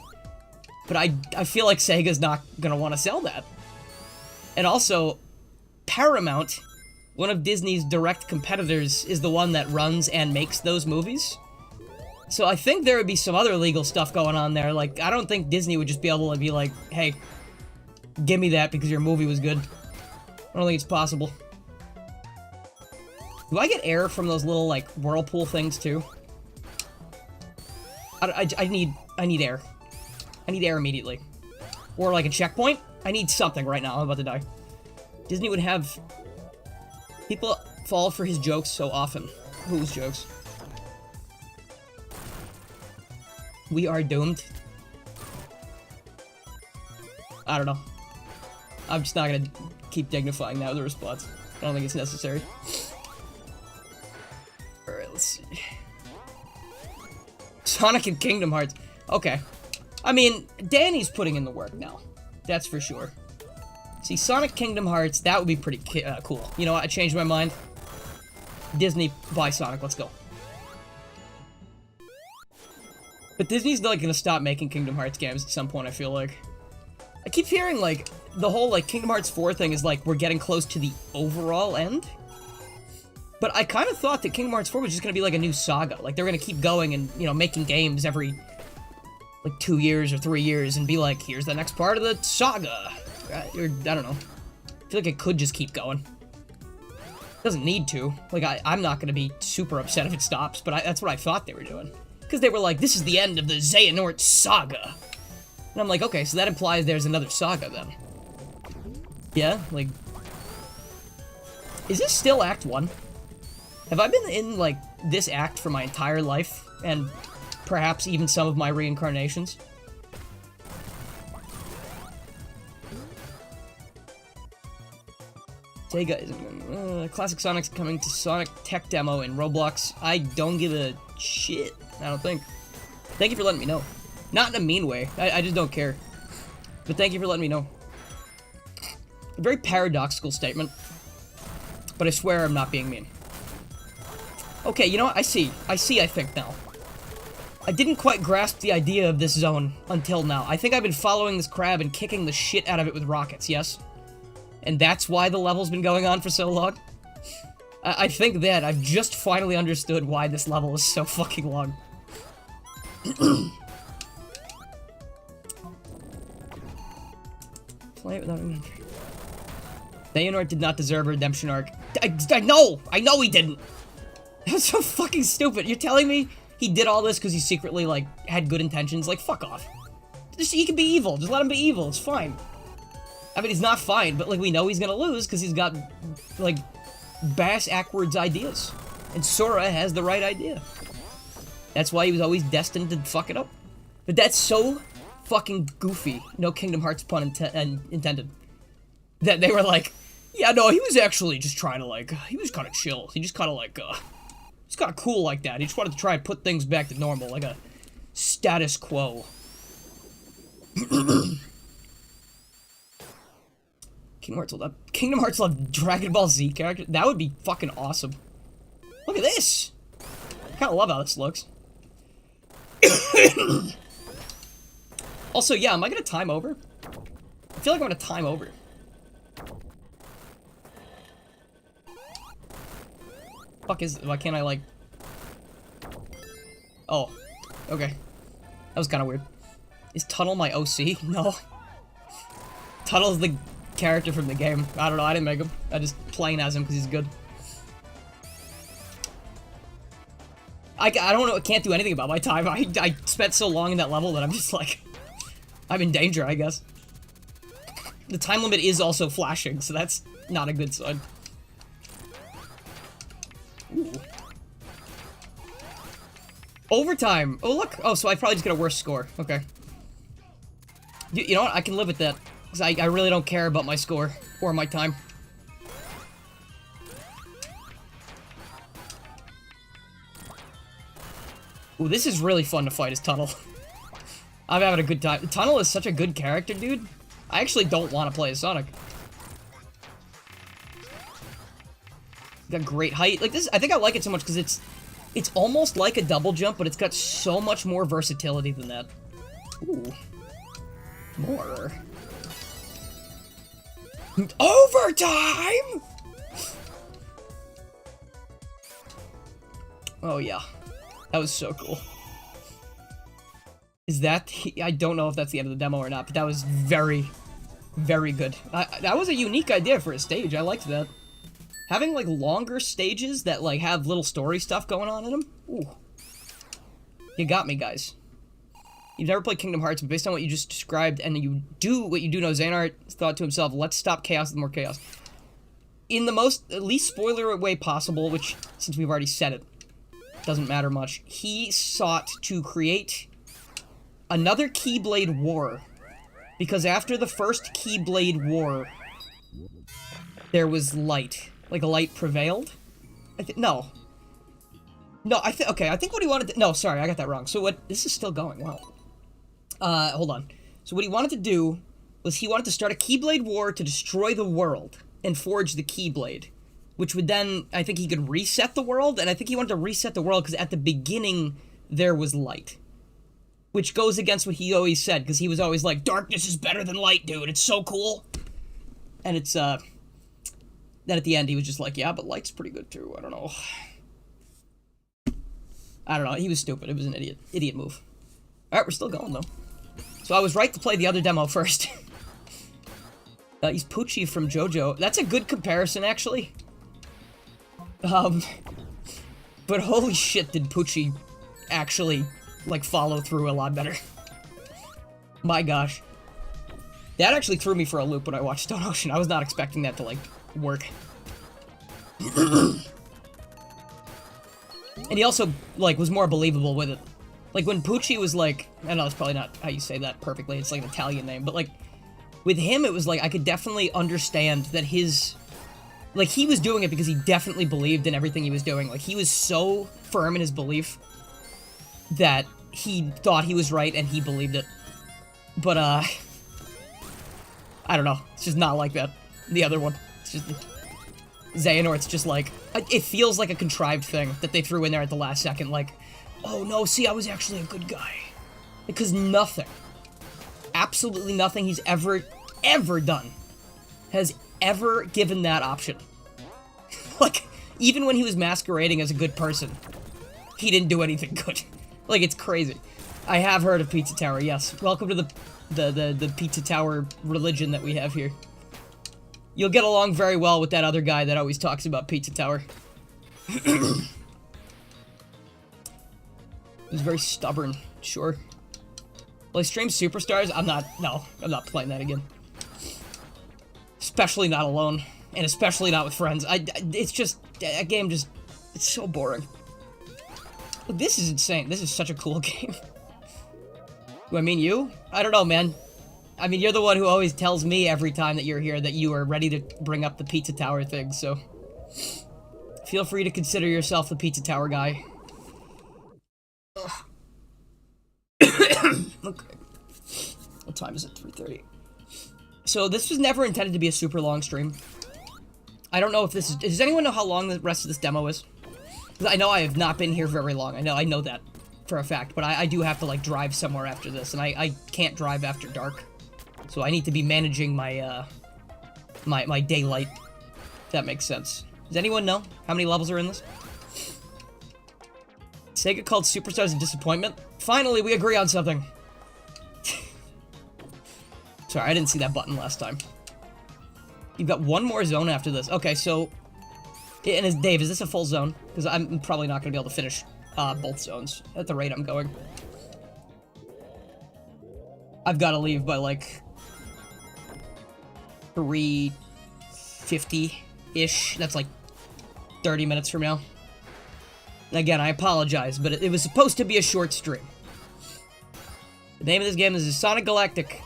[SPEAKER 1] But I feel like Sega's not gonna want to sell that. And also, Paramount, one of Disney's direct competitors, is the one that runs and makes those movies. So I think there would be some other legal stuff going on there. Like, I don't think Disney would just be able to be like, hey, give me that because your movie was good. I don't think it's possible. Do I get air from those little, like, whirlpool things, too? I need air. I need air immediately. Or, like, a checkpoint? I need something right now. I'm about to die. Disney would have... People fall for his jokes so often. Whose jokes? We are doomed. I don't know. I'm just not gonna keep dignifying that with a response. I don't think it's necessary. Alright, let's see. Sonic and Kingdom Hearts. Okay. I mean, Danny's putting in the work now. That's for sure. See, Sonic Kingdom Hearts, that would be pretty cool. You know what? I changed my mind. Disney, buy Sonic. Let's go. But Disney's, like, gonna stop making Kingdom Hearts games at some point, I feel like. I keep hearing, like, the whole, like, Kingdom Hearts 4 thing is, like, we're getting close to the overall end. But I kind of thought that Kingdom Hearts 4 was just gonna be, like, a new saga. Like, they were gonna keep going and, you know, making games every, like, 2 years or 3 years and be like, here's the next part of the saga. Or, I don't know. I feel like it could just keep going. It doesn't need to. Like, I'm not gonna be super upset if it stops, but that's what I thought they were doing. Because they were like, this is the end of the Xehanort saga. And I'm like, okay, so that implies there's another saga, then. Yeah, like... Is this still Act 1? Have I been in, like, this act for my entire life? And perhaps even some of my reincarnations? Sega, Classic Sonic's coming to Sonic Tech Demo in Roblox. I don't give a shit, I don't think. Thank you for letting me know. Not in a mean way. I just don't care. But thank you for letting me know. A very paradoxical statement. But I swear I'm not being mean. Okay, you know what? I see, I think, now. I didn't quite grasp the idea of this zone until now. I think I've been following this crab and kicking the shit out of it with rockets, yes? And that's why the level's been going on for so long? I think that I've just finally understood why this level is so fucking long. Play it without... Xehanort did not deserve a redemption arc. I know! I know he didn't! That's so fucking stupid. You're telling me he did all this because he secretly, like, had good intentions? Like, fuck off. Just, he can be evil. Just let him be evil. It's fine. I mean, he's not fine, but, like, we know he's gonna lose because he's got, like, bass-ackwards ideas. And Sora has the right idea. That's why he was always destined to fuck it up. But that's so fucking goofy, no Kingdom Hearts pun intended, that they were like, yeah, no, he was actually just trying to, like, he was kind of chill. He just kind of, like, he's kind of cool like that. He just wanted to try and put things back to normal, like a status quo. Kingdom Hearts will have Dragon Ball Z character? That would be fucking awesome. Look at this! I kinda love how this looks. Also, yeah, am I gonna time over? I feel like I'm gonna time over. Fuck is... Why can't I, like... Oh. Okay. That was kinda weird. Is Tunnel my OC? No. Tunnel's the character from the game. I don't know, I didn't make him. I just playing as him because he's good. I don't know, I can't do anything about my time. I spent so long in that level that I'm just like... I'm in danger, I guess. The time limit is also flashing, so that's not a good sign. Ooh. Overtime! Oh, look! Oh, so I probably just get a worse score. Okay. You know what? I can live with that. Because I really don't care about my score or my time. Ooh, this is really fun to fight as Tunnel. I'm having a good time. Tunnel is such a good character, dude. I actually don't want to play as Sonic. Got great height. Like this, I think I like it so much because it's almost like a double jump, but it's got so much more versatility than that. Ooh. More. Overtime! Oh, yeah. That was so cool. Is that... I don't know if that's the end of the demo or not, but that was very, very good. That was a unique idea for a stage. I liked that. Having, like, longer stages that, like, have little story stuff going on in them. Ooh. You got me, guys. You've never played Kingdom Hearts, but based on what you just described, and you do what you do know, Xehanort thought to himself, let's stop chaos with more chaos. In the least spoiler way possible, which, since we've already said it, doesn't matter much, he sought to create another Keyblade War. Because after the first Keyblade War, there was light. Like, light prevailed? No. No, okay, I think what he wanted to... No, sorry, I got that wrong. So what... This is still going, wow. Hold on. So what he wanted to do was he wanted to start a Keyblade War to destroy the world and forge the Keyblade, which would then, I think he could reset the world, and I think he wanted to reset the world because at the beginning there was light, which goes against what he always said, because he was always like, darkness is better than light, dude, it's so cool. And it's, then at the end he was just like, yeah, but light's pretty good too, I don't know. I don't know, he was stupid, it was an idiot move. Alright, we're still going though. So I was right to play the other demo first. He's Poochie from JoJo. That's a good comparison, actually. But holy shit, did Poochie actually, like, follow through a lot better. My gosh. That actually threw me for a loop when I watched Stone Ocean. I was not expecting that to, like, work. And he also, like, was more believable with it. Like, when Poochie was like... I know it's probably not how you say that perfectly, it's like an Italian name, but, like, with him, it was like, I could definitely understand that his... Like, he was doing it because he definitely believed in everything he was doing. Like, he was so firm in his belief that he thought he was right and he believed it. But, I don't know. It's just not like that. The other one. It's just... Xehanort's just like... It feels like a contrived thing that they threw in there at the last second, like... Oh no, see, I was actually a good guy. Because nothing, absolutely nothing he's ever done has ever given that option. Like, even when he was masquerading as a good person, he didn't do anything good. Like, it's crazy. I have heard of Pizza Tower, yes. Welcome to the Pizza Tower religion that we have here. You'll get along very well with that other guy that always talks about Pizza Tower. He was very stubborn, sure. Well, I stream Superstars? I'm not playing that again. Especially not alone. And especially not with friends. It's just, that game just, it's so boring. This is insane. This is such a cool game. Do I mean you? I don't know, man. I mean, you're the one who always tells me every time that you're here that you are ready to bring up the Pizza Tower thing, so... Feel free to consider yourself the Pizza Tower guy. Okay. What time is it? 3:30. So this was never intended to be a super long stream. I don't know if this is... Does anyone know how long the rest of this demo is? I know I have not been here very long. I know that for a fact, but I do have to, like, drive somewhere after this, and I can't drive after dark. So I need to be managing my, my daylight, if that makes sense. Does anyone know how many levels are in this? Sega called Superstars a disappointment? Finally, we agree on something. Sorry, I didn't see that button last time. You've got one more zone after this. Okay, so... And Dave, is this a full zone? Because I'm probably not going to be able to finish both zones at the rate I'm going. I've got to leave by, like... 3:50-ish. That's, like, 30 minutes from now. And again, I apologize, but it was supposed to be a short stream. The name of this game is Sonic Galactic.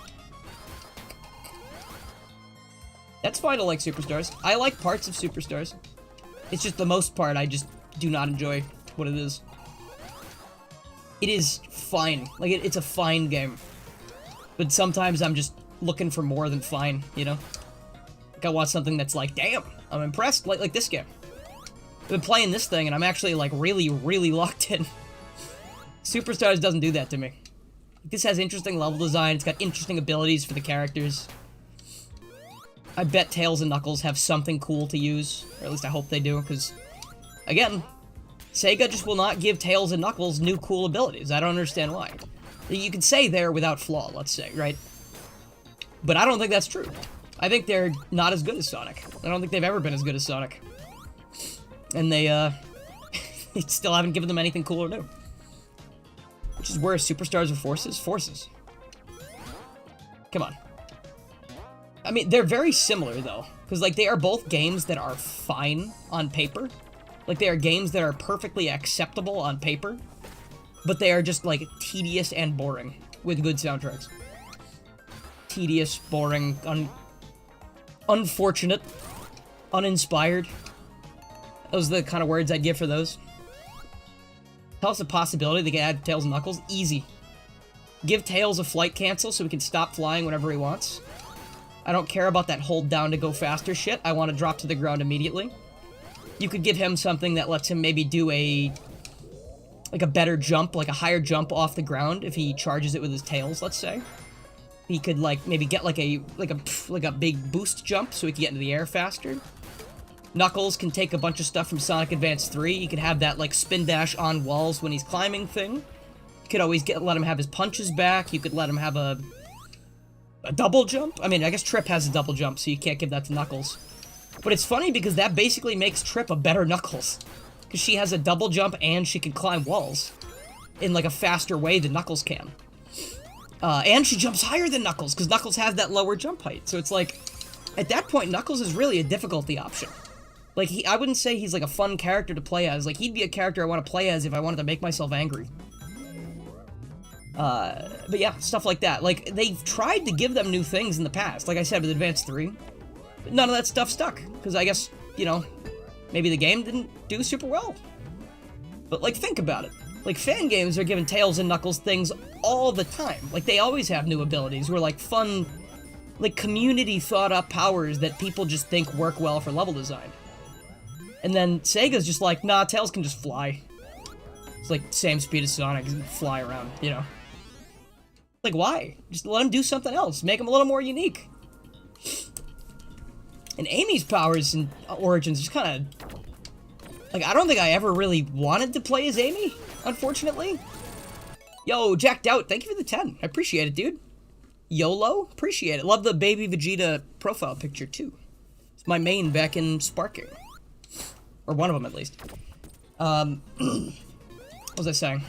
[SPEAKER 1] That's fine to like Superstars. I like parts of Superstars. It's just the most part, I just do not enjoy what it is. It is fine. Like, it's a fine game. But sometimes I'm just looking for more than fine, you know? Like, I want something that's like, damn, I'm impressed, like this game. I've been playing this thing, and I'm actually, like, really, really locked in. Superstars doesn't do that to me. This has interesting level design, it's got interesting abilities for the characters. I bet Tails and Knuckles have something cool to use, or at least I hope they do, because, again, Sega just will not give Tails and Knuckles new cool abilities. I don't understand why. You could say they're without flaw, let's say, right? But I don't think that's true. I think they're not as good as Sonic. I don't think they've ever been as good as Sonic. And they still haven't given them anything cool or new. Which is where Superstars are forces? Forces. Come on. I mean, they're very similar, though. Because, like, they are both games that are fine on paper. Like, they are games that are perfectly acceptable on paper. But they are just, like, tedious and boring with good soundtracks. Tedious, boring, unfortunate, uninspired. Those are the kind of words I'd give for those. Tell us a possibility they can add Tails and Knuckles. Easy. Give Tails a flight cancel so he can stop flying whenever he wants. I don't care about that hold down to go faster shit. I want to drop to the ground immediately. You could give him something that lets him maybe do a better jump, like a higher jump off the ground if he charges it with his tails, let's say. He could, like, maybe get like a big boost jump so he can get into the air faster. Knuckles can take a bunch of stuff from Sonic Advance 3. He could have that, like, spin dash on walls when he's climbing thing. You could always let him have his punches back. You could let him have a double jump. I mean, I guess Trip has a double jump, so you can't give that to Knuckles. But it's funny because that basically makes Trip a better Knuckles. Because she has a double jump and she can climb walls in, like, a faster way than Knuckles can. And she jumps higher than Knuckles, because Knuckles has that lower jump height. So it's like, at that point, Knuckles is really a difficulty option. Like, I wouldn't say he's, like, a fun character to play as. Like, he'd be a character I want to play as if I wanted to make myself angry. But yeah, stuff like that. Like, they've tried to give them new things in the past, like I said, with Advance 3. But none of that stuff stuck, because I guess, you know, maybe the game didn't do super well. But, like, think about it. Like, fan games are giving Tails and Knuckles things all the time. Like, they always have new abilities, where, like, fun, like, community thought-up powers that people just think work well for level design. And then Sega's just like, nah, Tails can just fly. It's like same speed as Sonic, fly around, you know. Like, why? Just let him do something else. Make him a little more unique. And Amy's powers and origins just kind of... Like, I don't think I ever really wanted to play as Amy, unfortunately. Yo, Jacked Out, thank you for the 10. I appreciate it, dude. YOLO, appreciate it. Love the Baby Vegeta profile picture, too. It's my main back in Sparking. Or one of them, at least. What was I saying?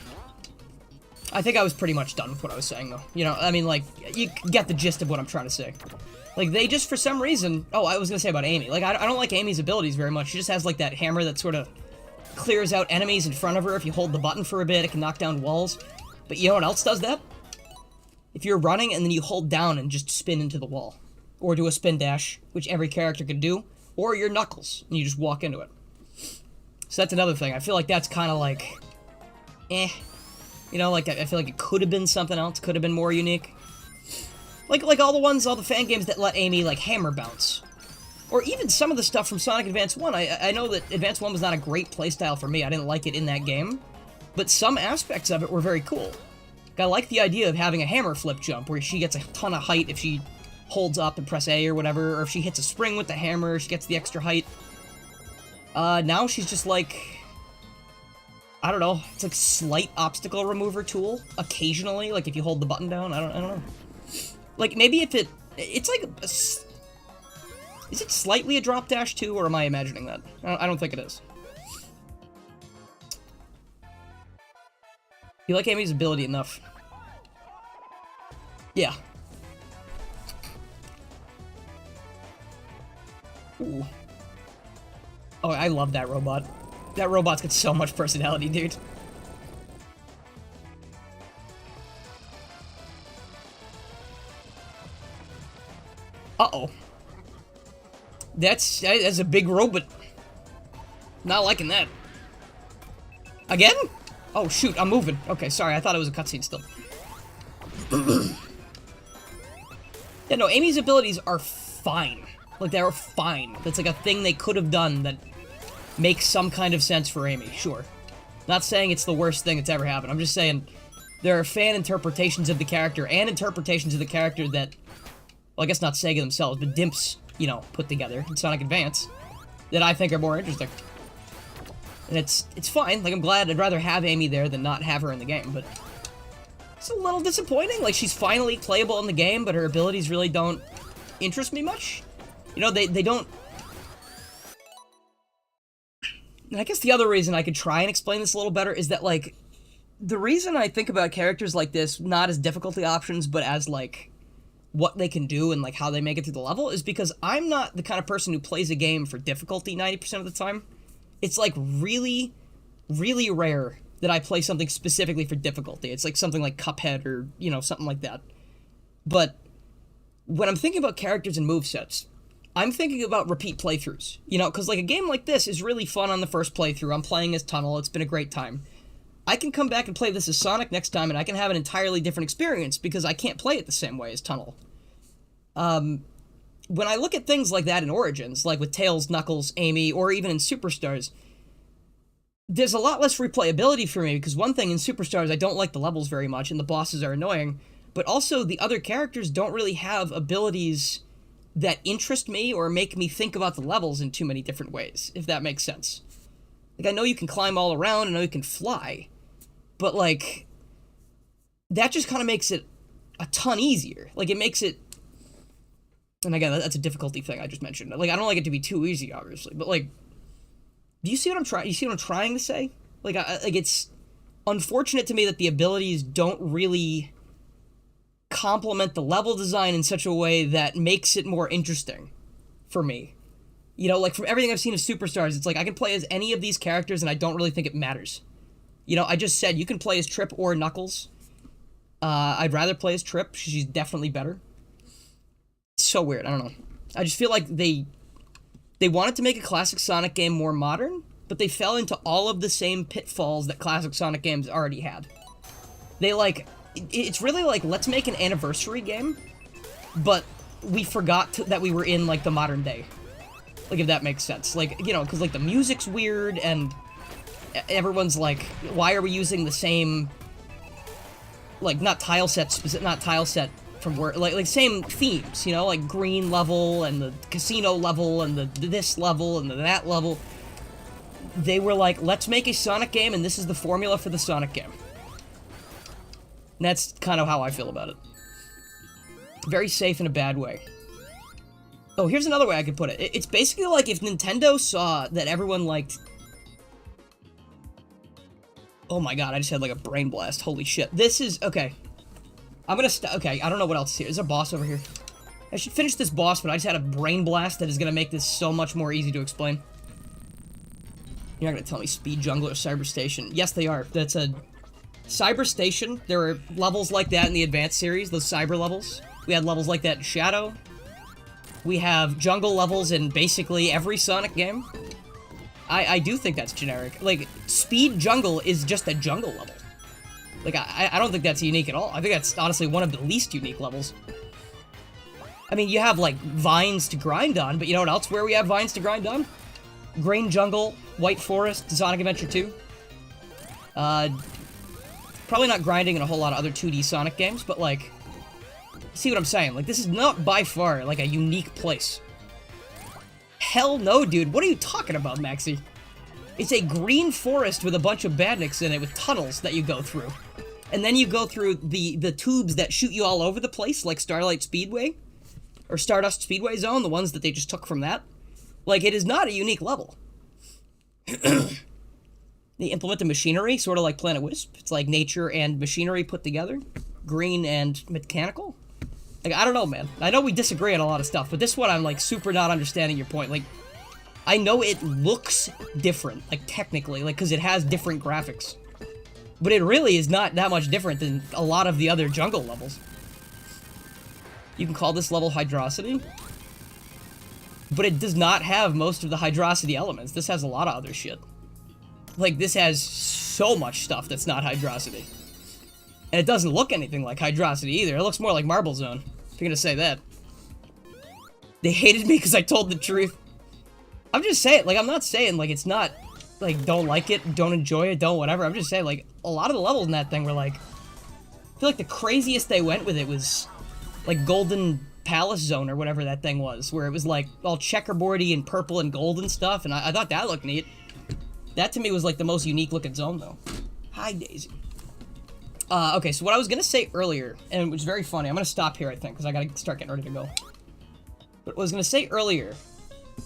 [SPEAKER 1] I think I was pretty much done with what I was saying, though. You know, I mean, like, you get the gist of what I'm trying to say. Like, they just, for some reason... Oh, I was gonna say about Amy. Like, I don't like Amy's abilities very much. She just has, like, that hammer that sort of clears out enemies in front of her. If you hold the button for a bit, it can knock down walls. But you know what else does that? If you're running and then you hold down and just spin into the wall. Or do a spin dash, which every character can do. Or your Knuckles, and you just walk into it. So that's another thing. I feel like that's kind of like... eh. You know, like, I feel like it could have been something else. Could have been more unique. Like all the fan games that let Amy, like, hammer bounce. Or even some of the stuff from Sonic Advance 1. I know that Advance 1 was not a great playstyle for me. I didn't like it in that game. But some aspects of it were very cool. Like, I like the idea of having a hammer flip jump, where she gets a ton of height if she holds up and press A or whatever, or if she hits a spring with the hammer, she gets the extra height. Now she's just like... I don't know. It's like slight obstacle remover tool, occasionally, like if you hold the button down. I don't know. Like, maybe if it's like is it slightly a drop dash too, or am I imagining that? I don't think it is. You like Amy's ability enough? Yeah. Ooh. Oh, I love that robot. That robot's got so much personality, dude. Uh-oh. That's a big robot. Not liking that. Again? Oh, shoot, I'm moving. Okay, sorry, I thought it was a cutscene still. Yeah, no, Amy's abilities are fine. Like, they're fine. That's like a thing they could have done that makes some kind of sense for Amy, sure. Not saying it's the worst thing that's ever happened. I'm just saying there are fan interpretations of the character and interpretations of the character that, well, I guess not Sega themselves, but Dimps, you know, put together in Sonic Advance that I think are more interesting. And it's fine. Like, I'm glad. I'd rather have Amy there than not have her in the game, but it's a little disappointing. Like, she's finally playable in the game, but her abilities really don't interest me much. You know, they don't... And I guess the other reason I could try and explain this a little better is that, like, the reason I think about characters like this, not as difficulty options, but as, like, what they can do and, like, how they make it through the level, is because I'm not the kind of person who plays a game for difficulty 90% of the time. It's, like, really, really rare that I play something specifically for difficulty. It's, like, something like Cuphead or, you know, something like that. But when I'm thinking about characters and movesets, I'm thinking about repeat playthroughs, you know, because, like, a game like this is really fun on the first playthrough. I'm playing as Tunnel. It's been a great time. I can come back and play this as Sonic next time, and I can have an entirely different experience, because I can't play it the same way as Tunnel. When I look at things like that in Origins, like with Tails, Knuckles, Amy, or even in Superstars, there's a lot less replayability for me, because one thing in Superstars, I don't like the levels very much, and the bosses are annoying, but also the other characters don't really have abilities that interest me or make me think about the levels in too many different ways, if that makes sense. Like, I know you can climb all around, I know you can fly, but, like, that just kind of makes it a ton easier. Like, it makes it... And again, that's a difficulty thing I just mentioned. Like, I don't like it to be too easy, obviously, but, like, do you see what I'm trying? You see what I'm trying to say? Like, it's unfortunate to me that the abilities don't really complement the level design in such a way that makes it more interesting for me. You know, like, from everything I've seen of Superstars, it's like I can play as any of these characters and I don't really think it matters. You know, I just said you can play as Trip or Knuckles. I'd rather play as Trip. She's definitely better. It's so weird. I don't know. I just feel like they wanted to make a classic Sonic game more modern, but they fell into all of the same pitfalls that classic Sonic games already had. They, like... It's really like, let's make an anniversary game, but we forgot that we were in, like, the modern day. Like, if that makes sense. Like, you know, because, like, the music's weird, and everyone's like, why are we using the same, like, not tile set from where, like same themes, you know, like green level, and the casino level, and the this level, and the that level. They were like, let's make a Sonic game, and this is the formula for the Sonic game. And that's kind of how I feel about it. Very safe in a bad way. Oh, here's another way I could put it. It's basically like if Nintendo saw that everyone liked... Oh my god, I just had like a brain blast. Holy shit. This is... Okay. I'm gonna... Okay, I don't know what else is here. Is there a boss over here? I should finish this boss, but I just had a brain blast that is gonna make this so much more easy to explain. You're not gonna tell me Speed Jungle or Cyber Station. Yes, they are. That's a... Cyber Station, there are levels like that in the Advanced series, those cyber levels. We had levels like that in Shadow. We have jungle levels in basically every Sonic game. I do think that's generic. Like, Speed Jungle is just a jungle level. Like, I don't think that's unique at all. I think that's honestly one of the least unique levels. I mean, you have, like, vines to grind on, but you know what else where we have vines to grind on? Green Jungle, White Forest, Sonic Adventure 2. Probably not grinding in a whole lot of other 2D Sonic games, but, like, see what I'm saying? Like, this is not by far, like, a unique place. Hell no, dude. What are you talking about, Maxie? It's a green forest with a bunch of badniks in it with tunnels that you go through. And then you go through the tubes that shoot you all over the place, like Starlight Speedway. Or Stardust Speedway Zone, the ones that they just took from that. Like, it is not a unique level. They implement the machinery, sort of like Planet Wisp. It's like nature and machinery put together. Green and mechanical. Like, I don't know, man. I know we disagree on a lot of stuff, but this one I'm, like, super not understanding your point. Like, I know it looks different, like, technically, like, because it has different graphics. But it really is not that much different than a lot of the other jungle levels. You can call this level Hydrosity. But it does not have most of the Hydrosity elements. This has a lot of other shit. Like, this has so much stuff that's not Hydrosity. And it doesn't look anything like Hydrosity either. It looks more like Marble Zone, if you're gonna say that. They hated me because I told the truth. I'm just saying, like, I'm not saying, like, it's not, like, don't like it, don't enjoy it, don't whatever. I'm just saying, like, a lot of the levels in that thing were, like, I feel like the craziest they went with it was, like, Golden Palace Zone or whatever that thing was, where it was, like, all checkerboardy and purple and gold and stuff, and I thought that looked neat. That, to me, was, like, the most unique-looking zone, though. Hi, Daisy. Okay, so what I was gonna say earlier, and which is very funny, I'm gonna stop here, I think, because I gotta start getting ready to go. But what I was gonna say earlier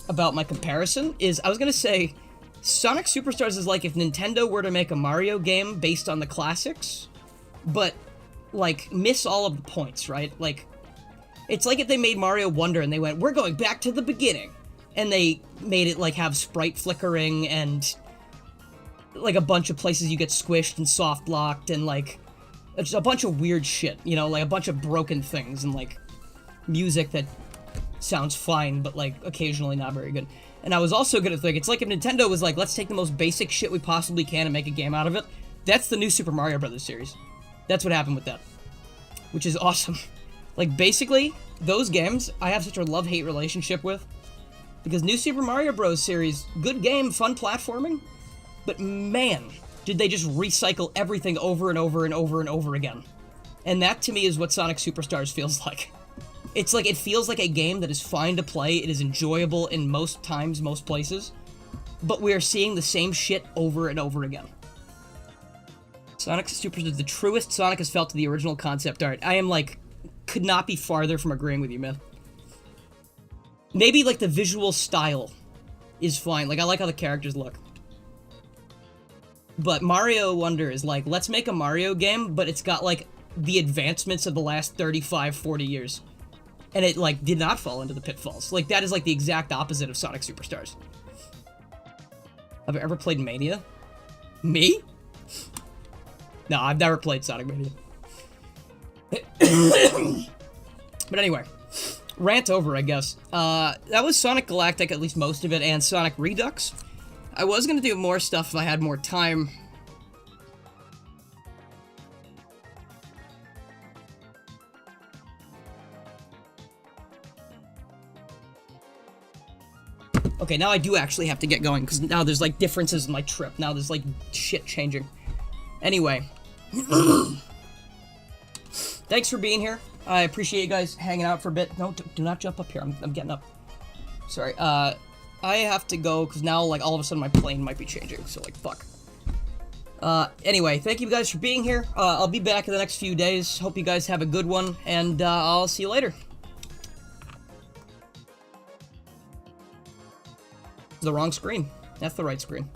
[SPEAKER 1] about my comparison is, I was gonna say, Sonic Superstars is like if Nintendo were to make a Mario game based on the classics, but, like, miss all of the points, right? Like, it's like if they made Mario Wonder and they went, we're going back to the beginning, and they made it, like, have sprite flickering and, like, a bunch of places you get squished and soft-locked and, like, just a bunch of weird shit, you know, like a bunch of broken things and, like, music that sounds fine, but, like, occasionally not very good. And I was also gonna think, it's like if Nintendo was like, let's take the most basic shit we possibly can and make a game out of it. That's the new Super Mario Bros. Series. That's what happened with that. Which is awesome. Like, basically, those games, I have such a love-hate relationship with. Because New Super Mario Bros. Series, good game, fun platforming, but man, did they just recycle everything over and over and over and over again. And that, to me, is what Sonic Superstars feels like. It's like, it feels like a game that is fine to play, it is enjoyable in most times, most places, but we are seeing the same shit over and over again. Sonic Superstars is the truest Sonic has felt to the original concept art. I am, like, could not be farther from agreeing with you, man. Maybe, like, the visual style is fine. Like, I like how the characters look. But Mario Wonder is like, let's make a Mario game, but it's got, like, the advancements of the last 35, 40 years. And it, like, did not fall into the pitfalls. Like, that is, like, the exact opposite of Sonic Superstars. Have I ever played Mania? Me? No, I've never played Sonic Mania. But anyway, rant over, I guess. That was Sonic Galactic, at least most of it, and Sonic Redux. I was gonna do more stuff if I had more time. Okay, now I do actually have to get going, because now there's, like, differences in my trip. Now there's, like, shit changing. Anyway. Thanks for being here. I appreciate you guys hanging out for a bit. No, do not jump up here. I'm getting up. Sorry. I have to go, because now, like, all of a sudden my plane might be changing, so, like, fuck. Anyway, thank you guys for being here. I'll be back in the next few days. Hope you guys have a good one, and, I'll see you later. The wrong screen. That's the right screen.